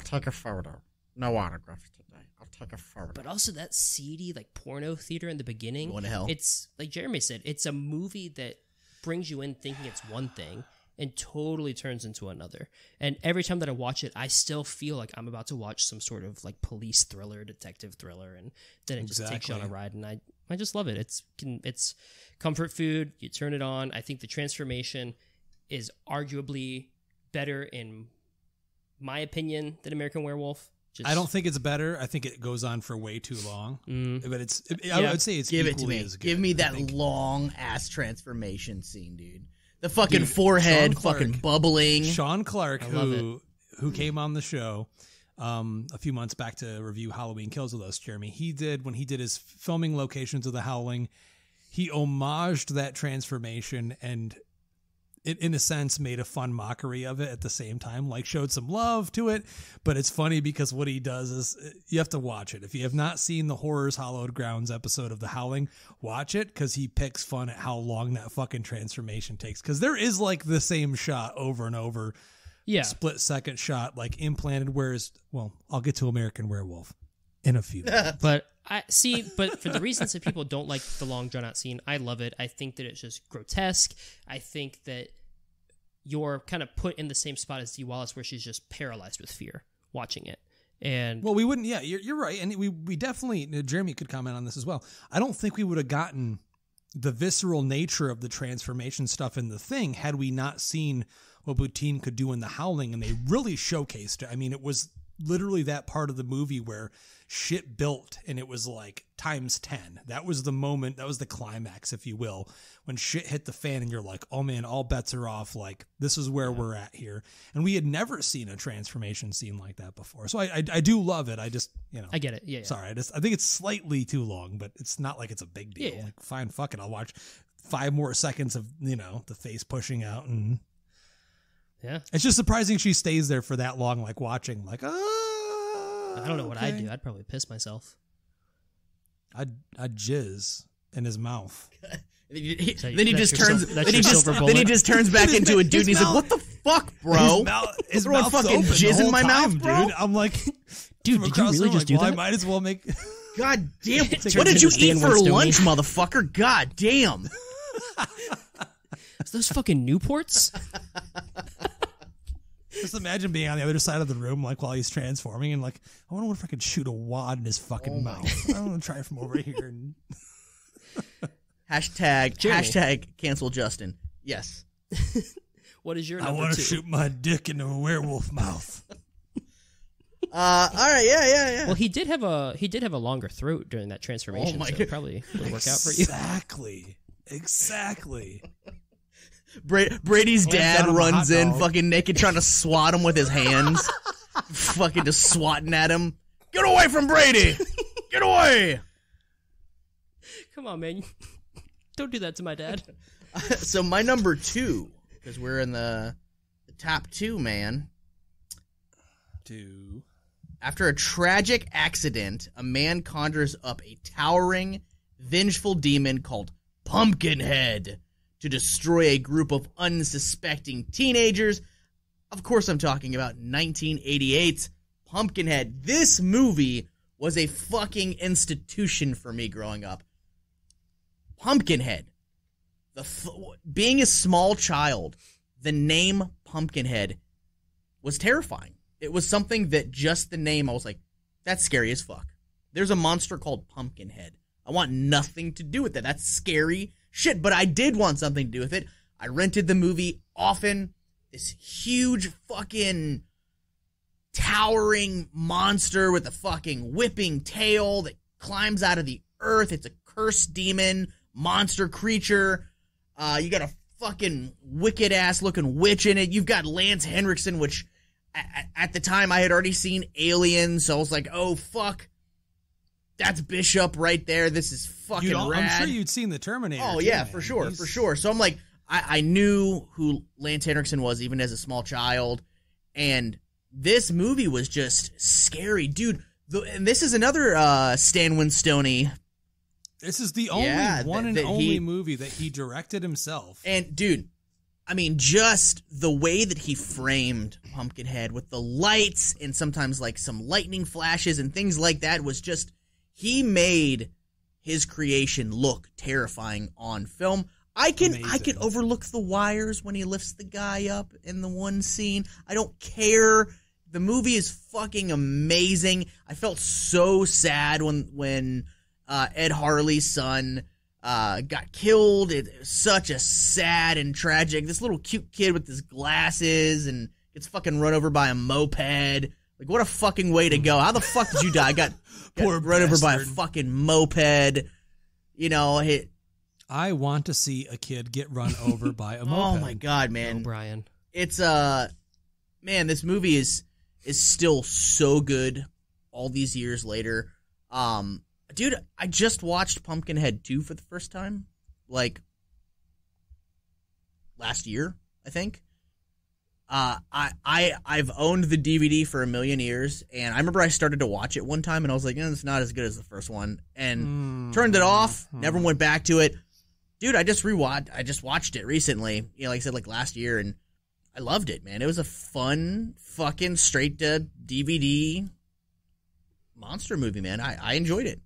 take a photo. No autographs today. I'll take a photo. But also that seedy, like, porno theater in the beginning. Going to hell. It's, like Jeremy said, it's a movie that brings you in thinking it's one thing, and totally turns into another. And every time that I watch it, I still feel like I'm about to watch some sort of like police thriller, detective thriller, and then it just takes you on a ride, and I just love it. It's comfort food. You turn it on. I think the transformation is arguably better, in my opinion, than American Werewolf. I don't think it's better. I think it goes on for way too long. But I would say it's equally as good. Give me that long ass transformation scene, dude. The fucking forehead, fucking bubbling. Sean Clark, who came on the show a few months back to review Halloween Kills with us, Jeremy. When he did his filming locations of The Howling, he homaged that transformation and it, in a sense, made a fun mockery of it at the same time, like showed some love to it. But it's funny because what he does is, you have to watch it. If you have not seen the Horrors Hallowed Grounds episode of The Howling, watch it, because he picks fun at how long that fucking transformation takes. Because there is like the same shot over and over. Yeah. Split second shot, like implanted, whereas, well, I'll get to American Werewolf in a few minutes. But for the reasons that people don't like the long drawn out scene, I love it. I think that it's just grotesque. I think that you're kind of put in the same spot as Dee Wallace, where she's just paralyzed with fear watching it. And well, we wouldn't. Yeah, you're right. And we definitely, Jeremy could comment on this as well. I don't think we would have gotten the visceral nature of the transformation stuff in The Thing had we not seen what Boutine could do in The Howling, and they really showcased it. I mean, it was literally that part of the movie where shit built and it was like times 10. That was the moment, that was the climax, if you will, when shit hit the fan and you're like, oh man, all bets are off. Like, this is where we're at here. And we had never seen a transformation scene like that before. So I do love it. I just, I get it. Yeah. Sorry. I think it's slightly too long, but it's not like it's a big deal. Yeah. Like, fine, fuck it. I'll watch 5 more seconds of, the face pushing out, and yeah, it's just surprising she stays there for that long, like watching, like, I don't know what I'd do. I'd probably piss myself. I'd jizz in his mouth. Then he just turns back into a dude, and he's like, "What the fuck, bro? His mouth's fucking jizz in my mouth, bro." Dude. I'm like, dude, did you really just do that? I might as well make. God damn! What did you eat for lunch, motherfucker? God damn! Is those fucking Newports? Just imagine being on the other side of the room, like, while he's transforming, and like, I wonder if I could shoot a wad in his fucking mouth. I want to try it from over here. And hashtag cancel Justin. Yes. What is your I want to shoot my dick into a werewolf mouth. All right, yeah. Well, he did have a longer throat during that transformation, so it probably would work out for you. Exactly. Brady's dad runs in, fucking naked, trying to swat him with his hands. Fucking just swatting at him. Get away from Brady! Get away! Come on, man. Don't do that to my dad. So my number 2, because we're in the top 2, man. 2. After a tragic accident, a man conjures up a towering, vengeful demon called Pumpkinhead to destroy a group of unsuspecting teenagers. Of course, I'm talking about 1988's Pumpkinhead. This movie was a fucking institution for me growing up. Pumpkinhead. Being a small child, the name Pumpkinhead was terrifying. It was something that just the name, I was like, that's scary as fuck. There's a monster called Pumpkinhead. I want nothing to do with it. That's scary shit, but I did want something to do with it. I rented the movie often. This huge fucking towering monster with a fucking whipping tail that climbs out of the earth. It's a cursed demon, monster creature. You got a fucking wicked ass looking witch in it. You've got Lance Henriksen, which at the time I had already seen Alien, so I was like, oh fuck. That's Bishop right there. This is fucking rad. I'm sure you'd seen the Terminator. Oh, yeah, for sure. So I'm like, I knew who Lance Henriksen was even as a small child. And this movie was just scary. Dude, and this is another Stan Winstoney. This is the only only movie that he directed himself. And, dude, I mean, just the way that he framed Pumpkinhead with the lights and sometimes like some lightning flashes and things like that was just... He made his creation look terrifying on film. I can overlook the wires when he lifts the guy up in the one scene. I don't care. The movie is fucking amazing. I felt so sad when Ed Harley's son got killed. It was such a sad and tragic. This little cute kid with his glasses and gets fucking run over by a moped. Like, what a fucking way to go. How the fuck did you die? I got run over by a fucking moped. You know, I want to see a kid get run over by a moped. Oh my god, man. O'Brien. It's man, this movie is still so good all these years later. Dude, I just watched Pumpkinhead 2 for the first time, like last year, I think. I've owned the DVD for a million years, and I remember I started to watch it one time, and I was like, it's not as good as the first one, and turned it off, never went back to it. Dude, I just watched it recently, you know, like I said, like last year, and I loved it, man. It was a fun, fucking straight to DVD monster movie, man. I enjoyed it.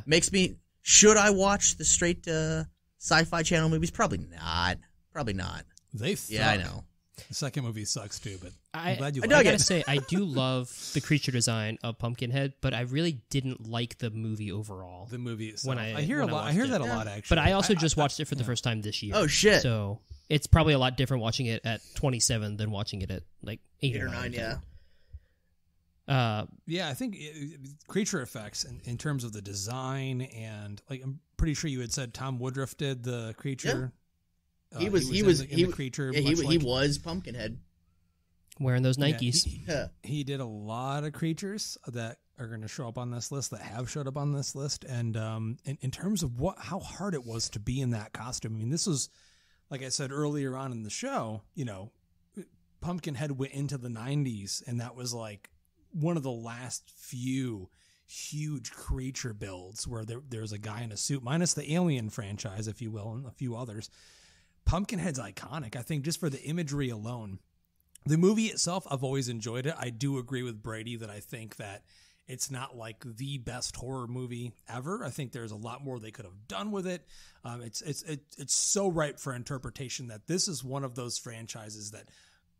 Makes me, should I watch the straight to Sci-Fi Channel movies? Probably not. They suck. Yeah, I know. The second movie sucks too, but I'm glad you I gotta say, I do love the creature design of Pumpkinhead, but I really didn't like the movie overall. The movie itself. When I hear that a lot, actually. But I also just watched it for the first time this year. Oh, shit. So it's probably a lot different watching it at 27 than watching it at like 8 or 9. Yeah. I think creature effects in terms of the design, and like I'm pretty sure you had said Tom Woodruff did the creature. Yeah. He was the creature. Yeah, he was Pumpkinhead. Wearing those Nikes. He did a lot of creatures that are going to show up on this list, that have showed up on this list, and in terms of how hard it was to be in that costume. I mean, this was, like I said earlier on in the show, you know, Pumpkinhead went into the 90s, and that was like one of the last few huge creature builds where there's a guy in a suit, minus the Alien franchise, if you will, and a few others. Pumpkinhead's iconic, I think, just for the imagery alone. The movie itself, I've always enjoyed it. I do agree with Brady that I think that it's not like the best horror movie ever. I think there's a lot more they could have done with it. It's so ripe for interpretation that this is one of those franchises that,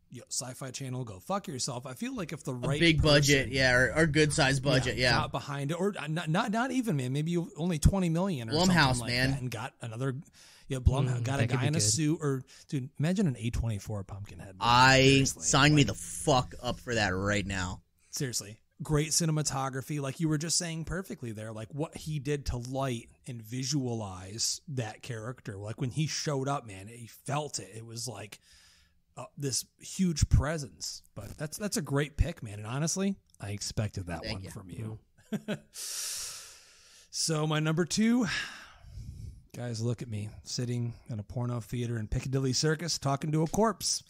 you know, Sci-Fi Channel, go fuck yourself. I feel like if the right big person, budget, or good size budget, got behind it, or not even, man, maybe only 20 million or Blumhouse, something like man, that, and got another. Yeah, Blumhouse got a guy in a suit, or dude, imagine an A24 Pumpkinhead. Sign me the fuck up for that right now. Seriously, great cinematography, like you were just saying perfectly there. Like what he did to light and visualize that character. Like when he showed up, man, he felt it. It was like this huge presence. But that's a great pick, man. And honestly, I expected that one from you. So my number 2. Guys, look at me, sitting in a porno theater in Piccadilly Circus talking to a corpse.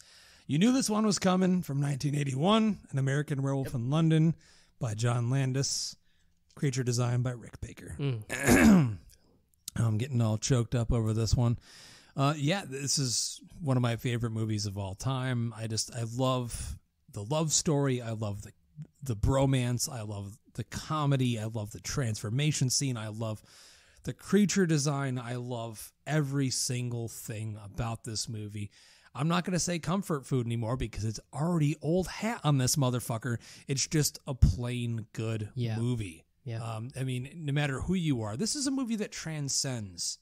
You knew this one was coming, from 1981, An American Werewolf in London by John Landis, creature design by Rick Baker. I'm getting all choked up over this one. This is one of my favorite movies of all time. I love the love story. I love the bromance. I love the comedy. I love the transformation scene. I love the creature design. I love every single thing about this movie. I'm not going to say comfort food anymore because it's already old hat on this motherfucker. It's just a plain good movie. Yeah. I mean, no matter who you are, this is a movie that transcends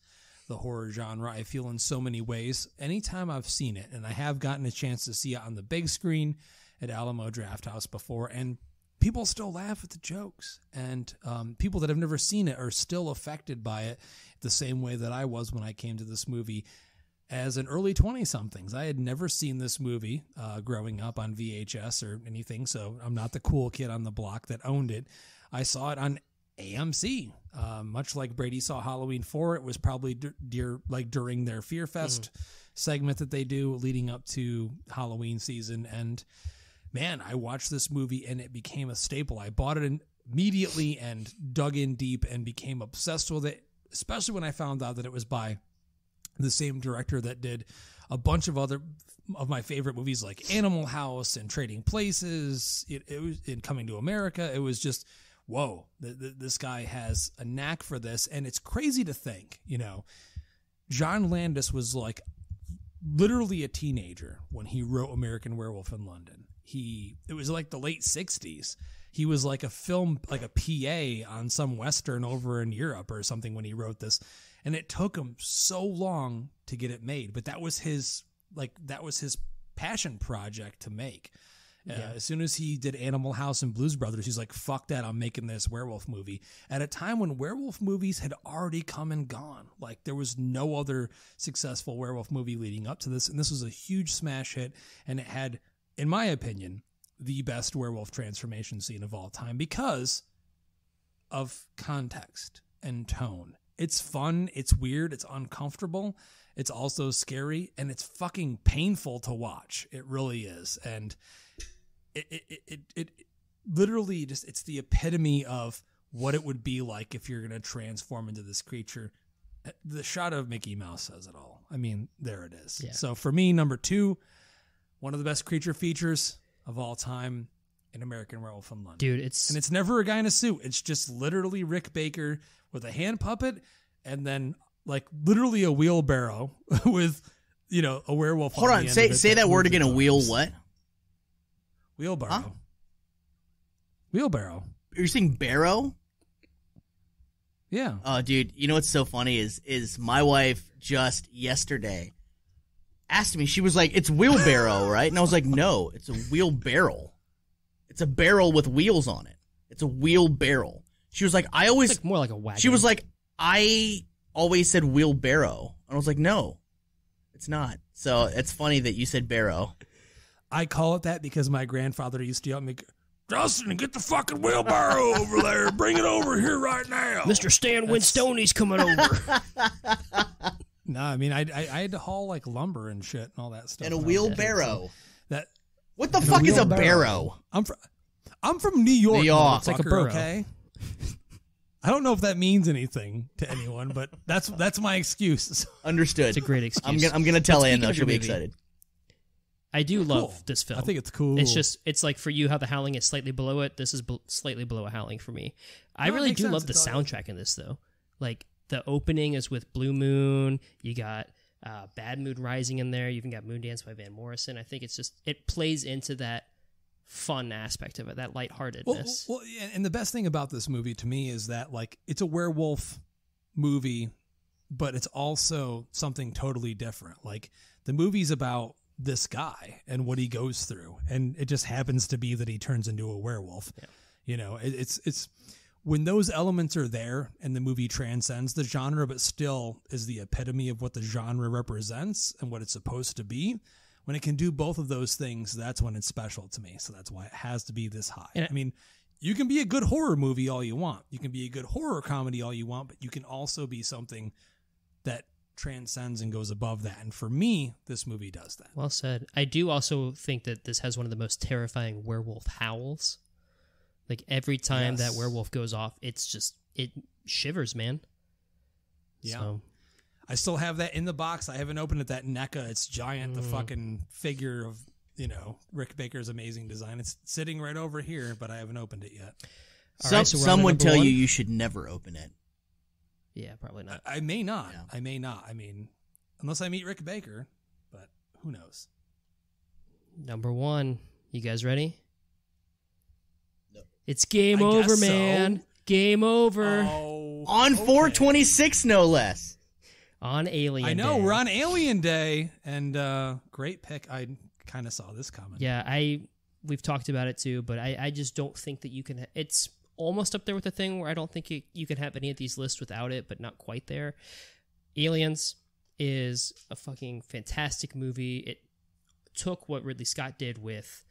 the horror genre, I feel, in so many ways. Anytime I've seen it, and I have gotten a chance to see it on the big screen at Alamo Drafthouse before, and people still laugh at the jokes, and people that have never seen it are still affected by it the same way that I was when I came to this movie as an early 20-somethings. I had never seen this movie growing up on VHS or anything, so I'm not the cool kid on the block that owned it. I saw it on AMC. Much like Brady saw Halloween 4, it was probably during their Fear Fest segment that they do leading up to Halloween season, and man, I watched this movie and it became a staple. I bought it immediately and dug in deep and became obsessed with it, especially when I found out that it was by the same director that did a bunch of other of my favorite movies like Animal House and Trading Places. It was in Coming to America. It was just, whoa, this guy has a knack for this. And it's crazy to think, you know, John Landis was like literally a teenager when he wrote American Werewolf in London. It was like the late 60s. He was like a PA on some Western over in Europe or something when he wrote this. And it took him so long to get it made, but that was his passion project to make. As soon as he did Animal House and Blues Brothers, he's like, fuck that, I'm making this werewolf movie. At a time when werewolf movies had already come and gone. Like, there was no other successful werewolf movie leading up to this, and this was a huge smash hit, and it had, in my opinion, the best werewolf transformation scene of all time because of context and tone. It's fun, it's weird, it's uncomfortable, it's also scary, and it's fucking painful to watch. It really is. And it literally just, it's the epitome of what it would be like if you're going to transform into this creature. The shot of Mickey Mouse says it all. I mean, there it is. Yeah. So for me, number 2, one of the best creature features of all time in American Werewolf in London. Dude, it's never a guy in a suit. It's just literally Rick Baker with a hand puppet and then like literally a wheelbarrow with, you know, a werewolf. Hold on, say that word again. A wheel what? Wheelbarrow. Huh? Wheelbarrow. You're saying barrow? Yeah. Oh, dude, you know what's so funny is my wife just yesterday asked me, she was like, it's wheelbarrow, right? And I was like, no, it's a wheelbarrow. It's a barrel with wheels on it. It's a wheelbarrow. She was like, I always... It's like more like a wagon. She was like, I always said wheelbarrow. And I was like, no, it's not. So it's funny that you said barrow. I call it that because my grandfather used to yell at me, Justin, get the fucking wheelbarrow over there. Bring it over here right now. Mr. Stan Winstoney's coming over. No, I mean, I had to haul like lumber and shit and all that stuff. And a wheelbarrow. That What the fuck is a barrow? I'm from New York. New York. It's like a burrow. Okay? I don't know if that means anything to anyone, but that's my excuse. Understood. It's a great excuse. I'm gonna tell Ann though. She'll be excited. I do love Cool. this film. I think it's cool. It's like for you how the Howling is slightly below it. This is slightly below a Howling for me. I No, it really makes do sense. love the It's all soundtrack in this though. Like the opening is with Blue Moon. You got Bad Mood Rising in there. You even got Moondance by Van Morrison. I think it plays into that fun aspect of it, that lightheartedness. Well, yeah, and the best thing about this movie to me is that like it's a werewolf movie, but it's also something totally different. Like the movie's about this guy and what he goes through, and it just happens to be that he turns into a werewolf. Yeah. You know, it's when those elements are there and the movie transcends the genre, but still is the epitome of what the genre represents and what it's supposed to be. When it can do both of those things, that's when it's special to me. So that's why it has to be this high. I mean, you can be a good horror movie all you want. You can be a good horror comedy all you want, but you can also be something that transcends and goes above that. And for me, this movie does that. Well said. I do also think that this has one of the most terrifying werewolf howls. Like every time that werewolf goes off, it shivers, man. Yeah. So. I still have that in the box. I haven't opened it. That NECA, it's giant. The fucking figure of, you know, Rick Baker's amazing design. It's sitting right over here, but I haven't opened it yet. Some would tell you should never open it. Yeah, probably not. I may not. Yeah. I may not. I mean, unless I meet Rick Baker, but who knows? Number 1. You guys ready? No. It's game over, man. So. Game over. Oh, On 4/26, no less. On Alien I know, Day. we're on Alien Day, and great pick. I kind of saw this coming. Yeah, we've talked about it too, but I just don't think that you can... It's almost up there with the thing where I don't think you can have any of these lists without it, but not quite there. Aliens is a fucking fantastic movie. It took what Ridley Scott did with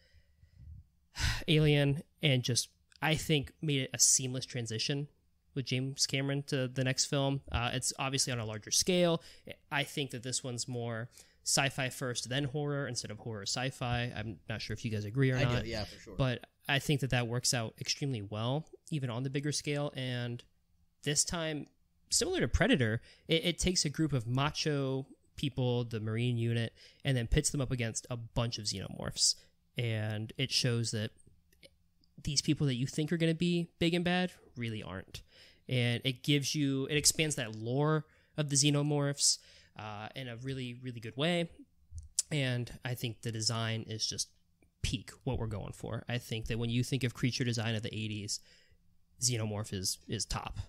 Alien and just, I think, made it a seamless transition with James Cameron to the next film. It's obviously on a larger scale. I think that this one's more sci-fi first, then horror, instead of horror sci-fi. I'm not sure if you guys agree or not. Do, yeah, for sure. But I think that works out extremely well, even on the bigger scale. And this time, similar to Predator, it takes a group of macho people, the Marine unit, and then pits them up against a bunch of xenomorphs. And it shows that these people that you think are going to be big and bad really aren't. And it expands that lore of the xenomorphs. in a really, really good way. And I think the design is just peak what we're going for. I think that when you think of creature design of the 80s, Xenomorph is top.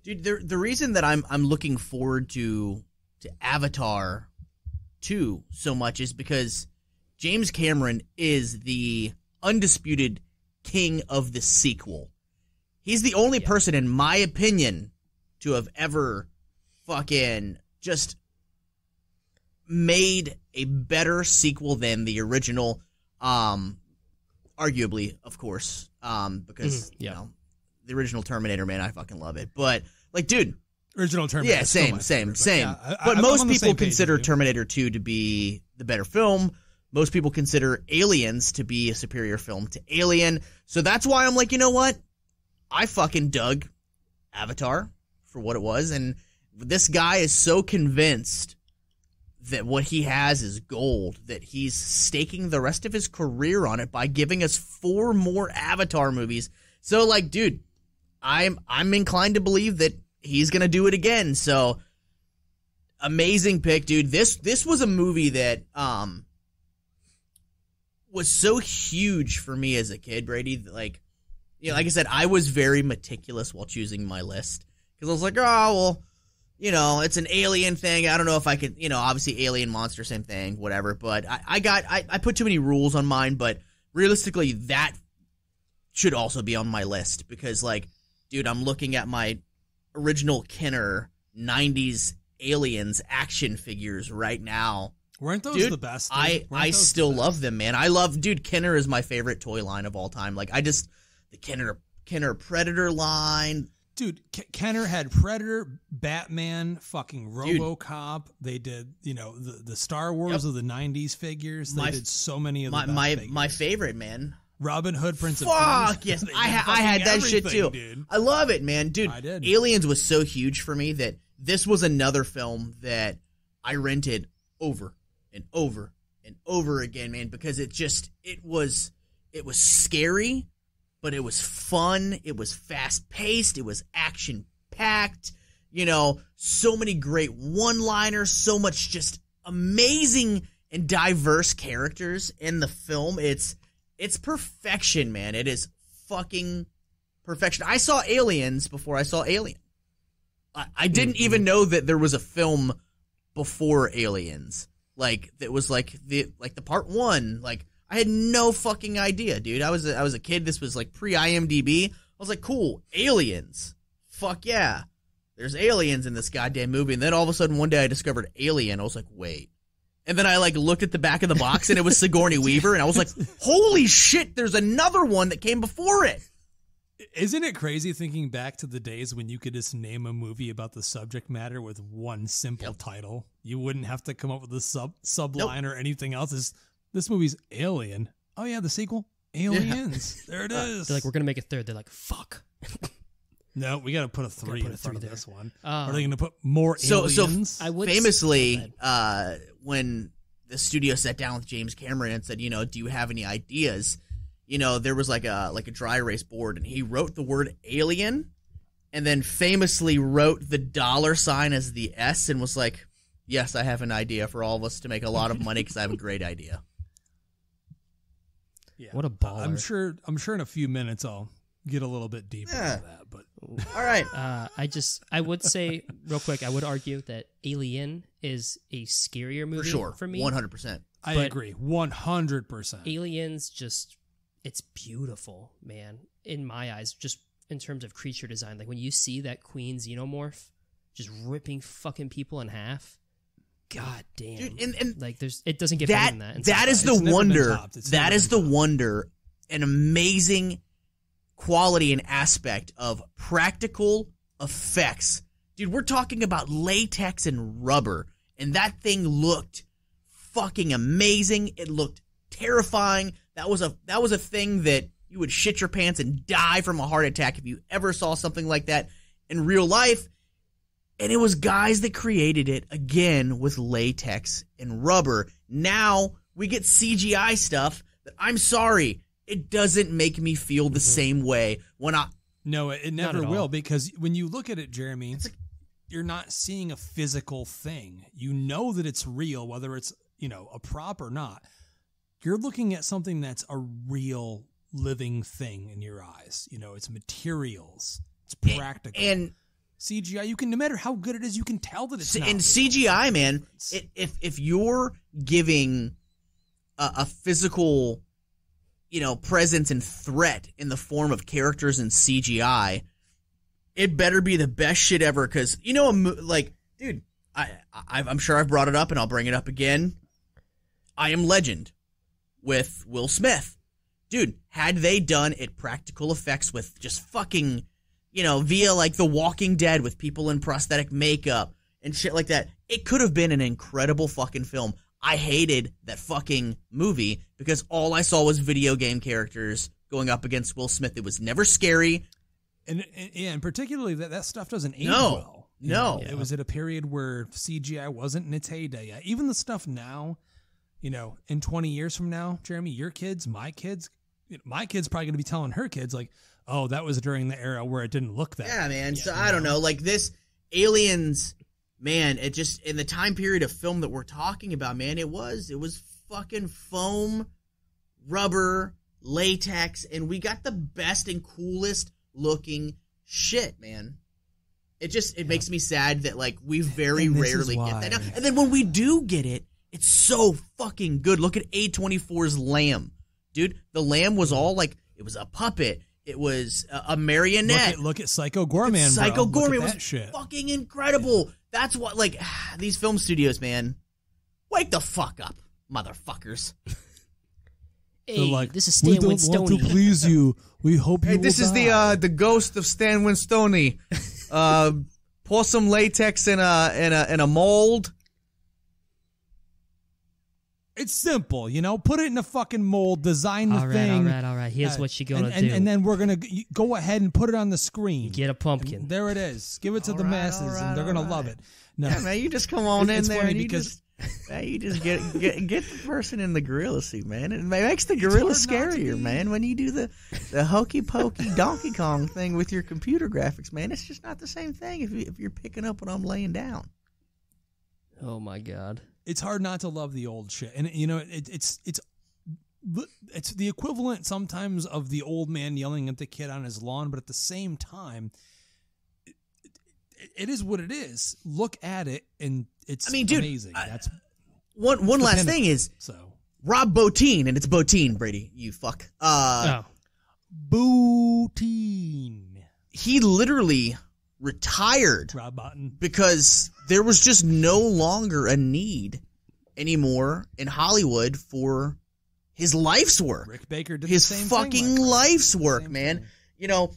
Dude, the reason that I'm looking forward to Avatar 2 so much is because James Cameron is the undisputed king of the sequel. He's the only person, in my opinion, to have ever fucking just made a better sequel than the original. Arguably, of course, because you know, the original Terminator, man, I fucking love it. But like, dude, original Terminator, yeah, same. Yeah, but most people consider Terminator 2 to be the better film. Most people consider Aliens to be a superior film to Alien. So that's why I'm like, you know what? I fucking dug Avatar for what it was. And this guy is so convinced that what he has is gold, that he's staking the rest of his career on it by giving us 4 more Avatar movies. So, like, dude, I'm inclined to believe that he's going to do it again. So, amazing pick, dude. This was a movie that was so huge for me as a kid, Brady. That, like, you know, like I said, I was very meticulous while choosing my list because I was like, oh, well, you know, it's an alien thing. I don't know if I could, you know, obviously alien monster, same thing, whatever. But I put too many rules on mine. But realistically, that should also be on my list because, like, dude, I'm looking at my original Kenner 90s aliens action figures right now. Weren't those dude, the best? I still love them, man. I love, dude, Kenner is my favorite toy line of all time. Like, the Kenner Predator line. Dude, Kenner had Predator, Batman, fucking RoboCop. They did, you know, the Star Wars of the 90s figures. They did so many of the best my favorite, man. Robin Hood, Prince of Fuck, yes. I had that shit too. Dude. I love it, man. Dude, I did. Aliens was so huge for me that this was another film that I rented over and over and over again, man, because it was scary, but it was fun. It was fast-paced. It was action-packed. You know, so many great one-liners, so much just amazing and diverse characters in the film. It's perfection, man. It is fucking perfection. I saw Aliens before I saw Alien. I didn't even know that there was a film before Aliens. Like, that was like the part 1. Like, I had no fucking idea, dude. I was a kid. This was like pre-IMDb. I was like, cool, aliens. Fuck yeah. There's aliens in this goddamn movie. And then all of a sudden one day I discovered Alien. I was like, wait. And then I like looked at the back of the box and it was Sigourney Weaver. And I was like, holy shit, there's another one that came before it. Isn't it crazy thinking back to the days when you could just name a movie about the subject matter with one simple title? You wouldn't have to come up with a subline or anything else. This movie's Alien. Oh, yeah, the sequel? Aliens. Yeah. There it is. They're like, we're going to make a third. They're like, fuck. No, we got to put a 3 in front of this one. Are they going to put more aliens? So famously, when the studio sat down with James Cameron and said, you know, do you have any ideas? You know, there was like a dry erase board, and he wrote the word alien and then famously wrote the $sign as the S and was like, yes, I have an idea for all of us to make a lot of money because I have a great idea. Yeah. What a baller. I'm sure in a few minutes I'll get a little bit deeper into that. But all right. I would say real quick, I would argue that Alien is a scarier movie for me. 100%. I agree. 100%. Aliens just, it's beautiful, man. In my eyes, just in terms of creature design. Like when you see that queen xenomorph just ripping fucking people in half. God damn. Dude, and like it doesn't get better than that. That is the wonder. That is the wonder and amazing quality and aspect of practical effects. Dude, we're talking about latex and rubber, and that thing looked fucking amazing. It looked terrifying. That was a thing that you would shit your pants and die from a heart attack if you ever saw something like that in real life. And it was guys that created it, again, with latex and rubber. Now we get CGI stuff that, I'm sorry, it doesn't make me feel the same way when I... No, it never will, because when you look at it, Jeremy, you're not seeing a physical thing. You know that it's real, whether it's, a prop or not. You're looking at something that's a real living thing in your eyes. It's materials. It's practical. And CGI, you can, no matter how good it is, you can tell that it's not and real. CGI, man, if you're giving a physical, presence and threat in the form of characters and CGI, it better be the best shit ever. Because, dude, I'm sure I've brought it up and I'll bring it up again. I Am Legend with Will Smith. Dude, had they done it practical effects with just fucking, via like The Walking Dead with people in prosthetic makeup and shit like that, it could have been an incredible fucking film. I hated that fucking movie because all I saw was video game characters going up against Will Smith. It was never scary. And particularly that stuff doesn't age No. well. No. It was at a period where CGI wasn't in its heyday yet. Even the stuff now, in 20 years from now, Jeremy, your kids, my kid's probably going to be telling her kids, like, oh, that was during the era where it didn't look that. Yeah, man. So I don't know. Like this Aliens, man, it just, in the time period of film that we're talking about, man, it was fucking foam, rubber, latex, and we got the best and coolest looking shit, man. It makes me sad that, like, we very rarely get that now. And then when we do get it, it's so fucking good. Look at A24's Lamb. Dude, the Lamb was all like, it was a puppet. It was a marionette. Look at Psycho Gorman, Psycho Gorman was shit. Fucking incredible. That's what, like, these film studios, man, wake the fuck up, motherfuckers. Hey, like, this is Stan we don't Winstoney. want to please you. We hope you will This is die. the ghost of Stan Winstoney. Pour some latex in a mold. It's simple, Put it in a fucking mold, design the thing. All right. Here's what you're going to do. And then we're going to go ahead and put it on the screen. Get a pumpkin. And there it is. Give it to the masses, and they're going to love it. No. Yeah, man, you just come on in It's there funny and because you just get the person in the gorilla suit, man. It makes the gorilla scarier, man. When you do the hokey pokey Donkey Kong thing with your computer graphics, man, it's just not the same thing if you're picking up what I'm laying down. Oh my God. it's hard not to love the old shit. And it's the equivalent sometimes of the old man yelling at the kid on his lawn, but at the same time, it is what it is. Look at it, and it's amazing. That's one last thing is Rob Bottin, and it's Bottin, Brady. You fuck. Bottin. He literally retired Rob Bottin because there was just no longer a need anymore in Hollywood for his life's work. Rick Baker did his the same fucking thing, life's work, man. Thing. You know,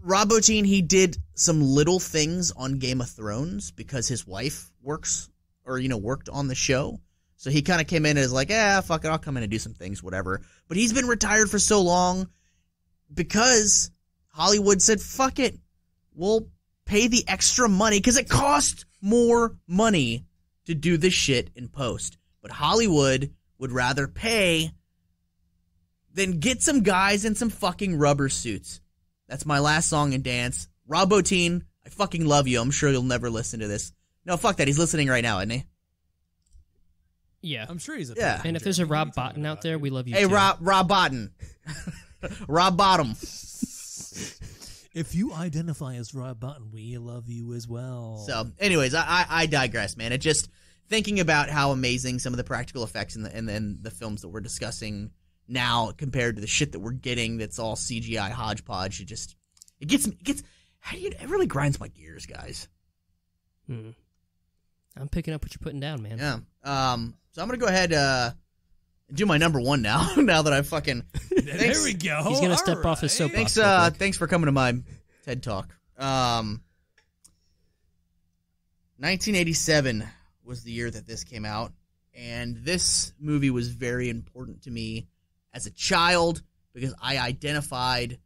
Rob Bottin, he did some little things on Game of Thrones because his wife worked on the show. So he kind of came in as like, fuck it, I'll come in and do some things, whatever. But he's been retired for so long because Hollywood said, fuck it, we'll pay the extra money because it costs more money to do this shit in post. But Hollywood would rather pay than get some guys in some fucking rubber suits. That's my last song and dance. Rob Bottin, I fucking love you. I'm sure you'll never listen to this. No, fuck that. He's listening right now, isn't he? Yeah. I'm sure he's a And if there's a Rob Bottin out there, we love you too. Hey, Rob Bottin. Rob Bottom. If you identify as Rob Bottin, we love you as well. So, anyways, I digress, man. It just thinking about how amazing some of the practical effects and then the films that we're discussing now compared to the shit that we're getting that's all CGI hodgepodge. It really grinds my gears, guys. I'm picking up what you're putting down, man. Yeah. So I'm gonna go ahead and do my number one now. Now that I've fucking there we go. He's gonna step off his soapbox. Thanks for coming to my TED Talk. 1987 was the year that this came out, and this movie was very important to me as a child because I identified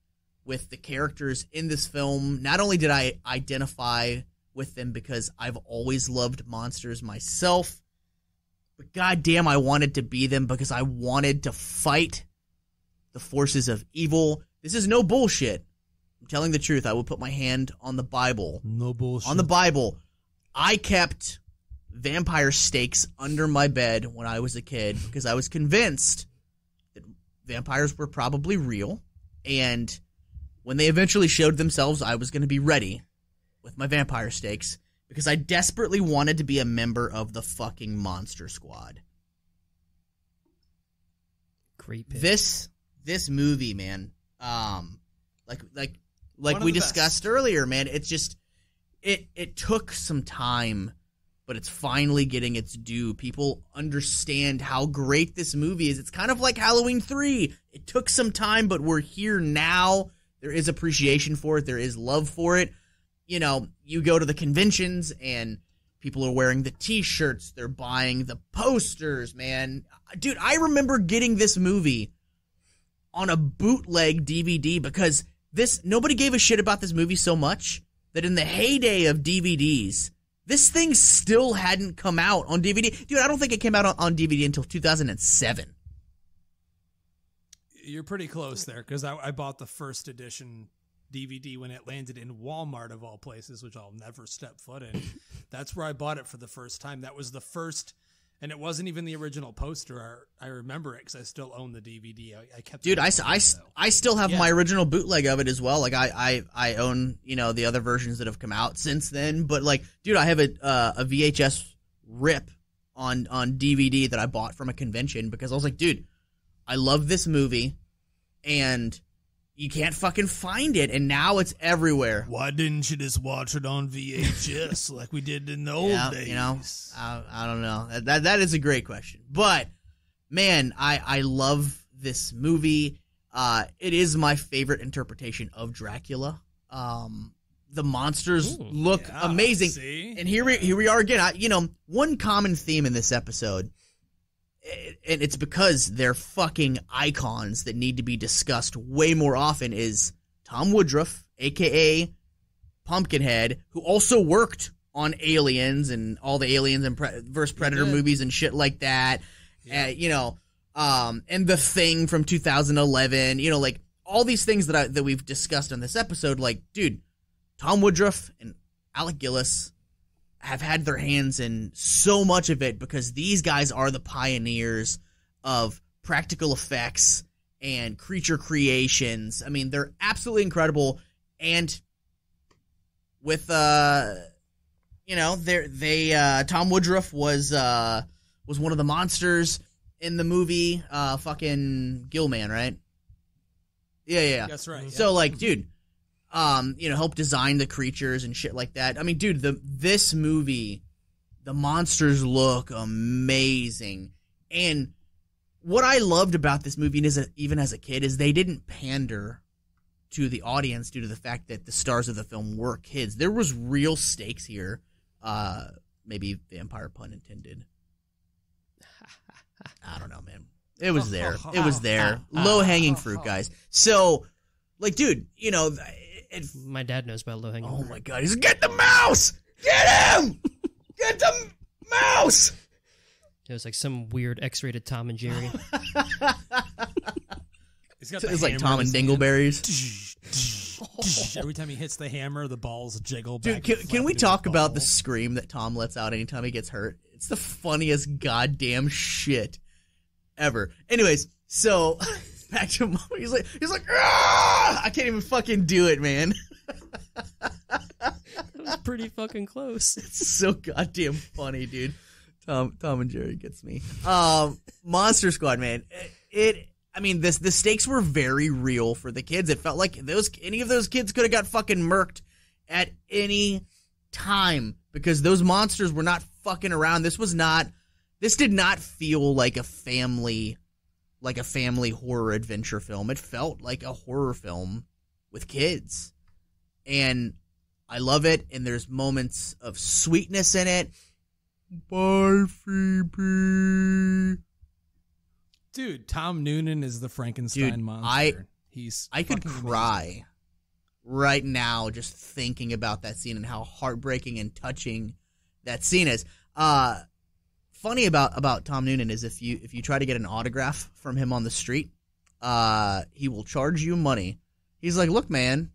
with the characters in this film. Not only did I identify with them because I've always loved monsters myself, but goddamn, I wanted to be them because I wanted to fight the forces of evil. This is no bullshit. I'm telling the truth. I will put my hand on the Bible. No bullshit. On the Bible, I kept vampire stakes under my bed when I was a kid because I was convinced that vampires were probably real, and when they eventually showed themselves, I was going to be ready with my vampire stakes because I desperately wanted to be a member of the fucking Monster Squad. Great pick. This movie, man, like we discussed earlier, man, it's just it took some time, but it's finally getting its due. People understand how great this movie is. It's kind of like Halloween 3. It took some time, but we're here now. There is appreciation for it. There is love for it. You know, you go to the conventions and people are wearing the T-shirts. They're buying the posters, man. Dude, I remember getting this movie on a bootleg DVD because nobody gave a shit about this movie so much that in the heyday of DVDs, this thing still hadn't come out on DVD. Dude, I don't think it came out on DVD until 2007. You're pretty close there, because I bought the first edition DVD when it landed in Walmart, of all places, which I'll never step foot in. That's where I bought it for the first time. That was the first, and it wasn't even the original poster. I remember it because I still own the DVD. I kept. Dude, I still have my original bootleg of it as well. Like I own, you know, the other versions that have come out since then. But like, dude, I have a VHS rip on DVD that I bought from a convention because I was like, dude, I love this movie, and you can't fucking find it, and now it's everywhere. Why didn't you just watch it on VHS like we did in the old days? You know, I don't know. That is a great question. But, man, I love this movie. It is my favorite interpretation of Dracula. The monsters look amazing. See? And here we are again. One common theme in this episode, and it's because they're fucking icons that need to be discussed way more often, is Tom Woodruff, a.k.a. Pumpkinhead, who also worked on Aliens and all the Aliens and vs. Predator movies and shit like that. Yeah. And The Thing from 2011. You know, like, all these things that we've discussed on this episode, like, dude, Tom Woodruff and Alec Gillis have had their hands in so much of it because these guys are the pioneers of practical effects and creature creations. I mean, they're absolutely incredible. And with Tom Woodruff was one of the monsters in the movie fucking Gillman, right? Yeah. That's right. So like, dude, help design the creatures and shit like that. I mean, dude, this movie, the monsters look amazing. And what I loved about this movie, even as a kid, is they didn't pander to the audience due to the fact that the stars of the film were kids. There was real stakes here. Maybe vampire pun intended. I don't know, man. It was there. It was there. Low-hanging fruit, guys. So, like, dude, my dad knows about low-hanging fruit. Oh, my God. He's like, get the mouse! Get him! Get the mouse! It was like some weird X-rated Tom and Jerry. It's like Tom and Dingleberries. Every time he hits the hammer, the balls jiggle back. Dude, can we talk about the scream that Tom lets out anytime he gets hurt? It's the funniest goddamn shit ever. Anyways, so back to him. He's like, ah! I can't even fucking do it, man. That was pretty fucking close. It's so goddamn funny, dude. Tom and Jerry gets me. Monster Squad, man. The stakes were very real for the kids. It felt like any of those kids could have got fucking murked at any time because those monsters were not fucking around. This did not feel like a family horror adventure film. It felt like a horror film with kids. And I love it, and there's moments of sweetness in it. Bye, Phoebe. Dude, Tom Noonan is the Frankenstein monster. I could cry amazing. Right now just thinking about that scene and how heartbreaking and touching that scene is. Funny about Tom Noonan is if you try to get an autograph from him on the street, he will charge you money. He's like, look, man,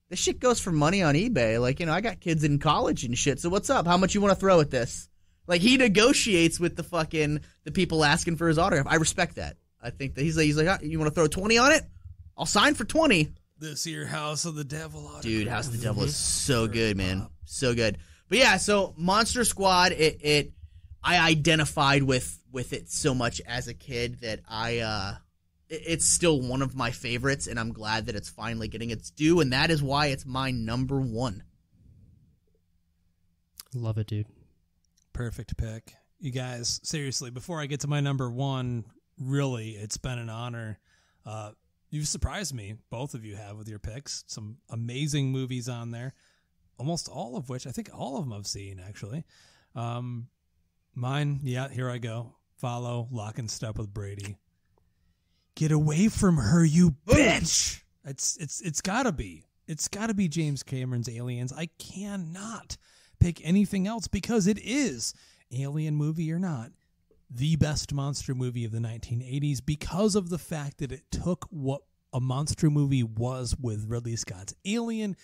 this shit goes for money on eBay. Like, I got kids in college and shit. So what's up? How much you want to throw at this? Like, he negotiates with the people asking for his autograph. I respect that. I think that he's like, you want to throw 20 on it? I'll sign for 20. This here House of the Devil autograph. Dude, House of the Devil is so good, man. So good. But yeah, so Monster Squad, I identified with it so much as a kid that it's still one of my favorites, and I'm glad that it's finally getting its due, and that is why it's my number 1. Love it, dude. Perfect pick. You guys, seriously, before I get to my number 1, really, it's been an honor. You've surprised me, both of you have, with your picks. Some amazing movies on there, almost all of which, I think all of them I've seen, actually. Mine, yeah, here I go. Follow Lock and Step with Brady. Get away from her, you bitch! It's gotta be. It's gotta be James Cameron's Aliens. I cannot pick anything else because it is, alien movie or not, the best monster movie of the 1980s because of the fact that it took what a monster movie was with Ridley Scott's Alien,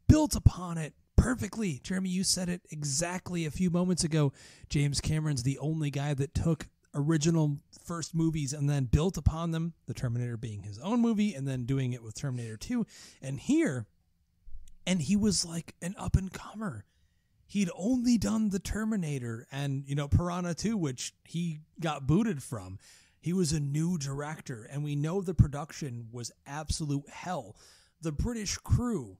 built upon it perfectly. Jeremy, you said it exactly a few moments ago. James Cameron's the only guy that took original first movies and then built upon them, the Terminator being his own movie and then doing it with Terminator 2. And he was like an up-and-comer. He'd only done the Terminator and, Piranha 2, which he got booted from. He was a new director, and we know the production was absolute hell. The British crew,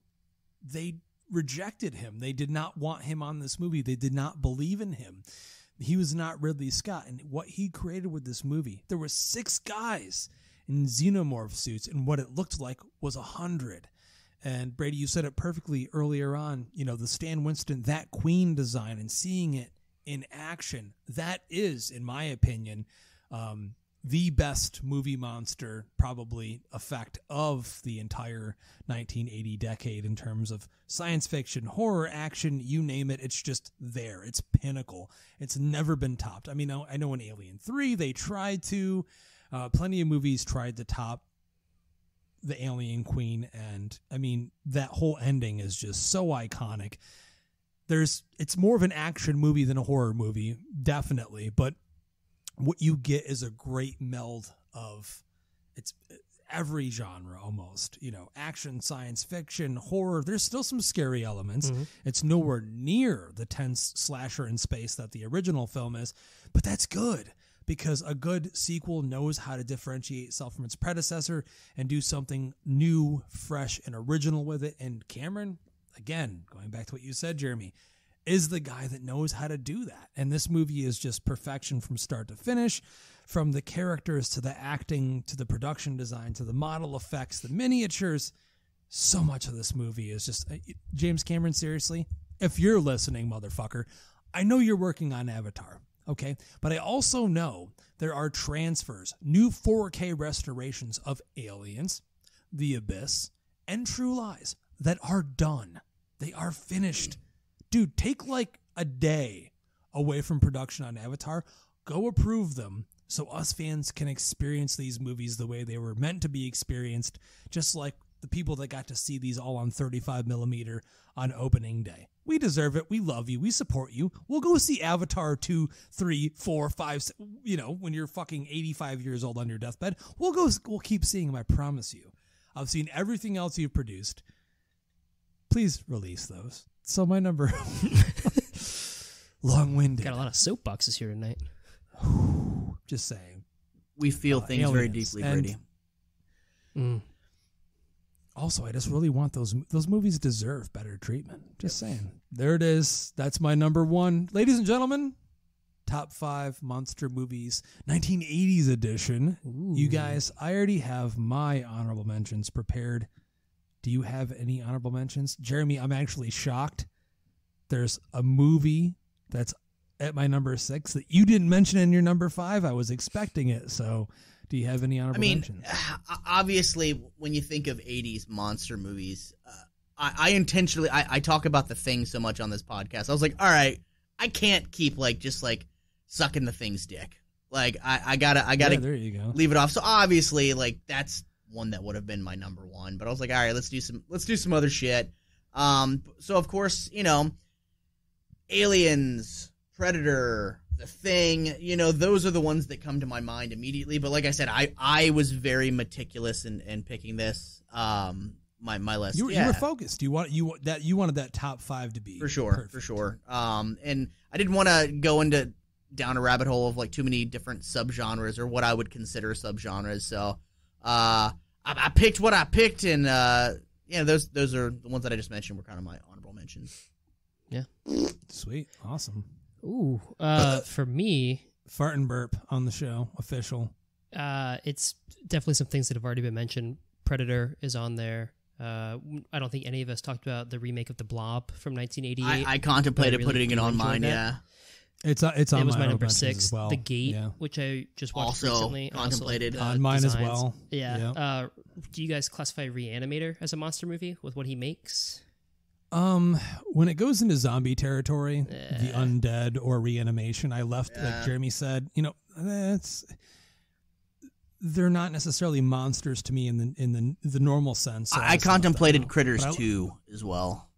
they rejected him. They did not want him on this movie. They did not believe in him. He was not Ridley Scott. And what he created with this movie, there were 6 guys in xenomorph suits, and what it looked like was 100. And Brady, you said it perfectly earlier on, the Stan Winston, that Queen design and seeing it in action, that is, in my opinion, the best movie monster probably effect of the entire 1980 decade in terms of science fiction, horror, action, you name it. It's just there. It's pinnacle. It's never been topped. I mean, I know in Alien 3, they tried to, plenty of movies tried to top the Alien Queen, and I mean that whole ending is just so iconic. It's more of an action movie than a horror movie, definitely, but what you get is a great meld of it's every genre almost, action, science fiction, horror. There's still some scary elements. Mm-hmm. It's nowhere near the tense slasher in space that the original film is, but that's good. Because a good sequel knows how to differentiate itself from its predecessor and do something new, fresh, and original with it. And Cameron, again, going back to what you said, Jeremy, is the guy that knows how to do that. And this movie is just perfection from start to finish, from the characters to the acting to the production design to the model effects, the miniatures. So much of this movie is just James Cameron, seriously, if you're listening, motherfucker, I know you're working on Avatar. Okay, but I also know there are transfers, new 4K restorations of Aliens, The Abyss, and True Lies that are done. They are finished. Dude, take like a day away from production on Avatar. Go approve them so us fans can experience these movies the way they were meant to be experienced, just like the people that got to see these all on 35mm on opening day. We deserve it. We love you. We support you. We'll go see Avatar 2, 3, 4, 5, when you're fucking 85 years old on your deathbed. We'll keep seeing them, I promise you. I've seen everything else you've produced. Please release those. So my number, long-winded. Got a lot of soapboxes here tonight. Just saying. We feel things Aliens. very deeply, Brady. Also, I just really want those movies deserve better treatment. Just saying. There it is. That's my number 1. Ladies and gentlemen, top 5 monster movies, 1980s edition. Ooh. You guys, I already have my honorable mentions prepared. Do you have any honorable mentions? Jeremy, I'm actually shocked. There's a movie that's at my number 6 that you didn't mention in your number 5. I was expecting it, so... Do you have any honorable mentions? Obviously, when you think of 80s monster movies, I intentionally I talk about The Thing so much on this podcast. I was like, all right, I can't keep just sucking The Thing's dick. Like I gotta there you go. Leave it off. So obviously, that's one that would have been my number one. But I was like, all right, let's do some other shit. So of course, Aliens, Predator, The Thing, those are the ones that come to my mind immediately. But like I said, I was very meticulous in picking this. My list. You were focused. You wanted that top 5 to be for sure, perfect. for sure. And I didn't want to go down a rabbit hole of like too many different subgenres or what I would consider subgenres. So I picked what I picked, and those are the ones that I just mentioned were kind of my honorable mentions. Yeah. Sweet. Awesome. Ooh. For me, fart and burp on the show official. It's definitely some things that have already been mentioned. Predator is on there. I don't think any of us talked about the remake of The Blob from 1988. I contemplated putting it on mine. Yeah. It's on. It was my number 6. As well. The Gate, which I just watched recently. Contemplated Also, on mine designs. as well. Yeah. Do you guys classify Reanimator as a monster movie with what he makes? When it goes into zombie territory, the undead or reanimation, I left like Jeremy said. They're not necessarily monsters to me in the normal sense. So I contemplated Critters 2 as well.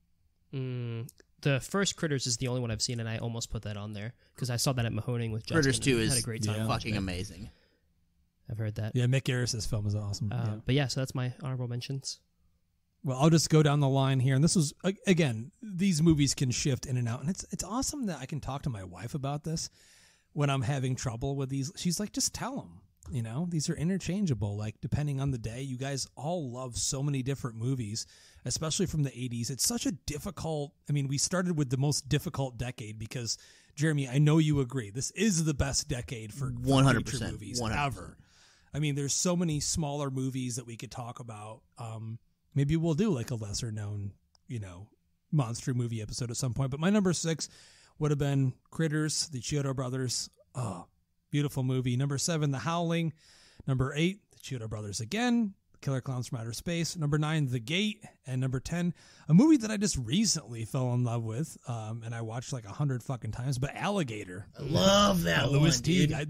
The first Critters is the only one I've seen, and I almost put that on there because I saw that at Mahoning with Justin. Critters 2 is had a great time fucking amazing. I've heard that. Yeah, Mick Garris's film is awesome. But yeah, so that's my honorable mentions. Well, I'll just go down the line here, and this was again, these movies can shift in and out, and it's awesome that I can talk to my wife about this when I'm having trouble with these. She's like, just tell them. These are interchangeable. Like, depending on the day, you guys all love so many different movies, especially from the 80s. It's such a difficult, we started with the most difficult decade because, Jeremy, I know you agree. This is the best decade for 100% movies 100%. Ever. There's so many smaller movies that we could talk about. Maybe we'll do like a lesser known, monster movie episode at some point. But my number 6 would have been Critters, the Chiodo Brothers. Oh, beautiful movie. Number 7, The Howling. Number 8, The Chiodo Brothers again. Killer Clowns from Outer Space. Number 9, The Gate. And number 10, a movie that I just recently fell in love with, and I watched like 100 fucking times, but Alligator. I love that one, Louis dude. I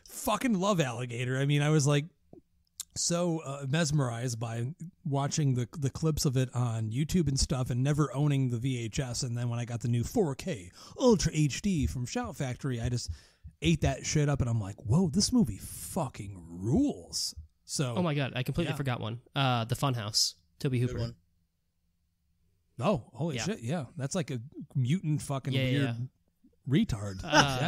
fucking love Alligator. I was like so mesmerized by watching the clips of it on YouTube and stuff and never owning the VHS. And then when I got the new 4K Ultra HD from Shout Factory, I just ate that shit up, and I'm like, whoa, this movie fucking rules. So, oh my god, I completely forgot one. The Funhouse, Toby Hooper. One. Oh, holy shit, yeah. That's like a mutant fucking weird retard.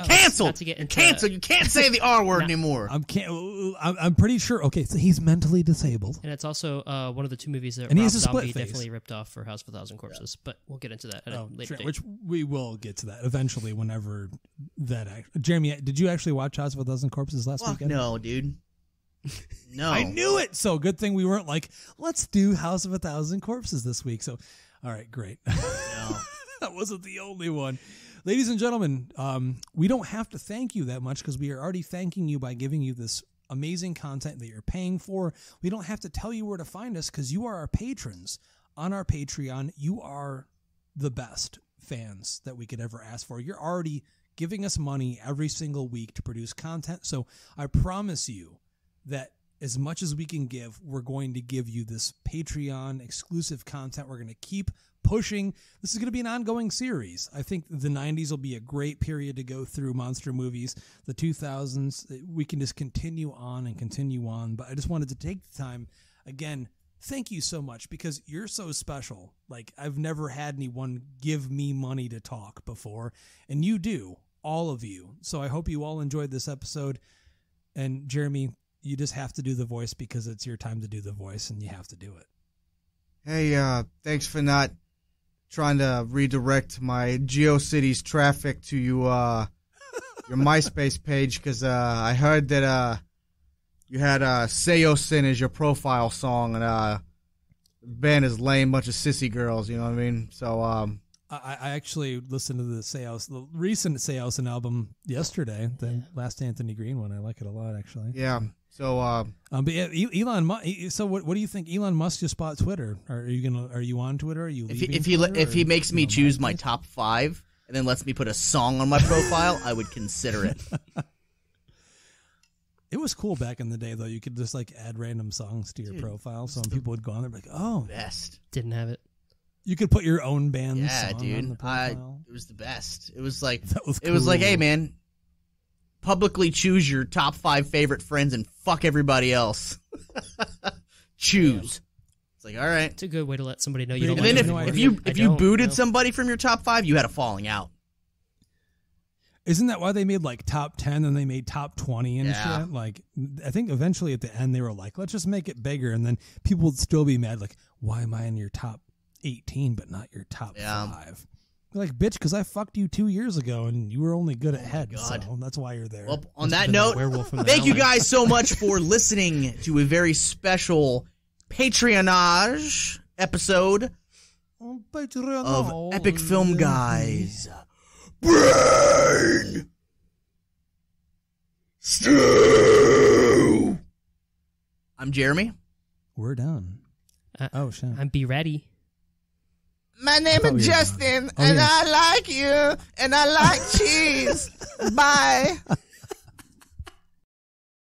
Cancel! Cancel! You can't say the R word anymore. I'm pretty sure. Okay, so he's mentally disabled. And it's also one of the 2 movies that and Rob he Zombie definitely ripped off for House of a Thousand Corpses. Yeah. But we'll get into that at a later date. Which we will get to that eventually whenever that... Jeremy, did you actually watch House of a Thousand Corpses last weekend? No, dude. No. I knew it! So good thing we weren't like, let's do House of a Thousand Corpses this week. So, all right, great. No. That wasn't the only one. Ladies and gentlemen, we don't have to thank you that much because we are already thanking you by giving you this amazing content that you're paying for. We don't have to tell you where to find us because you are our patrons on our Patreon. You are the best fans that we could ever ask for. You're already giving us money every single week to produce content. So I promise you that as much as we can give, we're going to give you this Patreon exclusive content. We're going to keep pushing. This is going to be an ongoing series. I think the 90s will be a great period to go through monster movies. The 2000s, we can just continue on and continue on. But I just wanted to take the time, again, thank you so much because you're so special. Like, I've never had anyone give me money to talk before, and you do, all of you. So I hope you all enjoyed this episode. And Jeremy, you just have to do the voice because it's your time to do the voice, and you have to do it. Hey, thanks for not trying to redirect my GeoCities traffic to you, your MySpace page, because I heard that you had Seosin as your profile song, and the band is lame, bunch of sissy girls, you know what I mean? So I actually listened to the recent Seosin album yesterday, the last Anthony Green one. I like it a lot, actually. Yeah. So, but yeah, Elon Musk. So, what do you think? Elon Musk just bought Twitter. Are you on Twitter? Are you leaving if he makes me choose my top 5 and then lets me put a song on my profile, I would consider it. It was cool back in the day, though. You could just like add random songs to your profile, so when people would go on there, like, oh, best. Didn't have it. You could put your own band Yeah, song dude. on the profile. It was the best. It was like It was like, hey man, publicly choose your top 5 favorite friends and fuck everybody else. Choose. It's like, all right. It's a good way to let somebody know you don't And like then them. if you booted somebody from your top 5, you had a falling out. Isn't that why they made like top 10 and they made top 20 and shit? Like, I think eventually at the end they were like, let's just make it bigger. And then people would still be mad, like, why am I in your top 18 but not your top 5? They're like, bitch, because I fucked you 2 years ago and you were only good at head. So that's why you're there. Well, on that note, thank you guys so much for listening to a very special Patreonage episode of Epic Film Guys. Brain Stew. I'm Jeremy. We're done. Oh, shit. I'm B-Ratty. My name is Justin, and I like you, and I like cheese. Bye.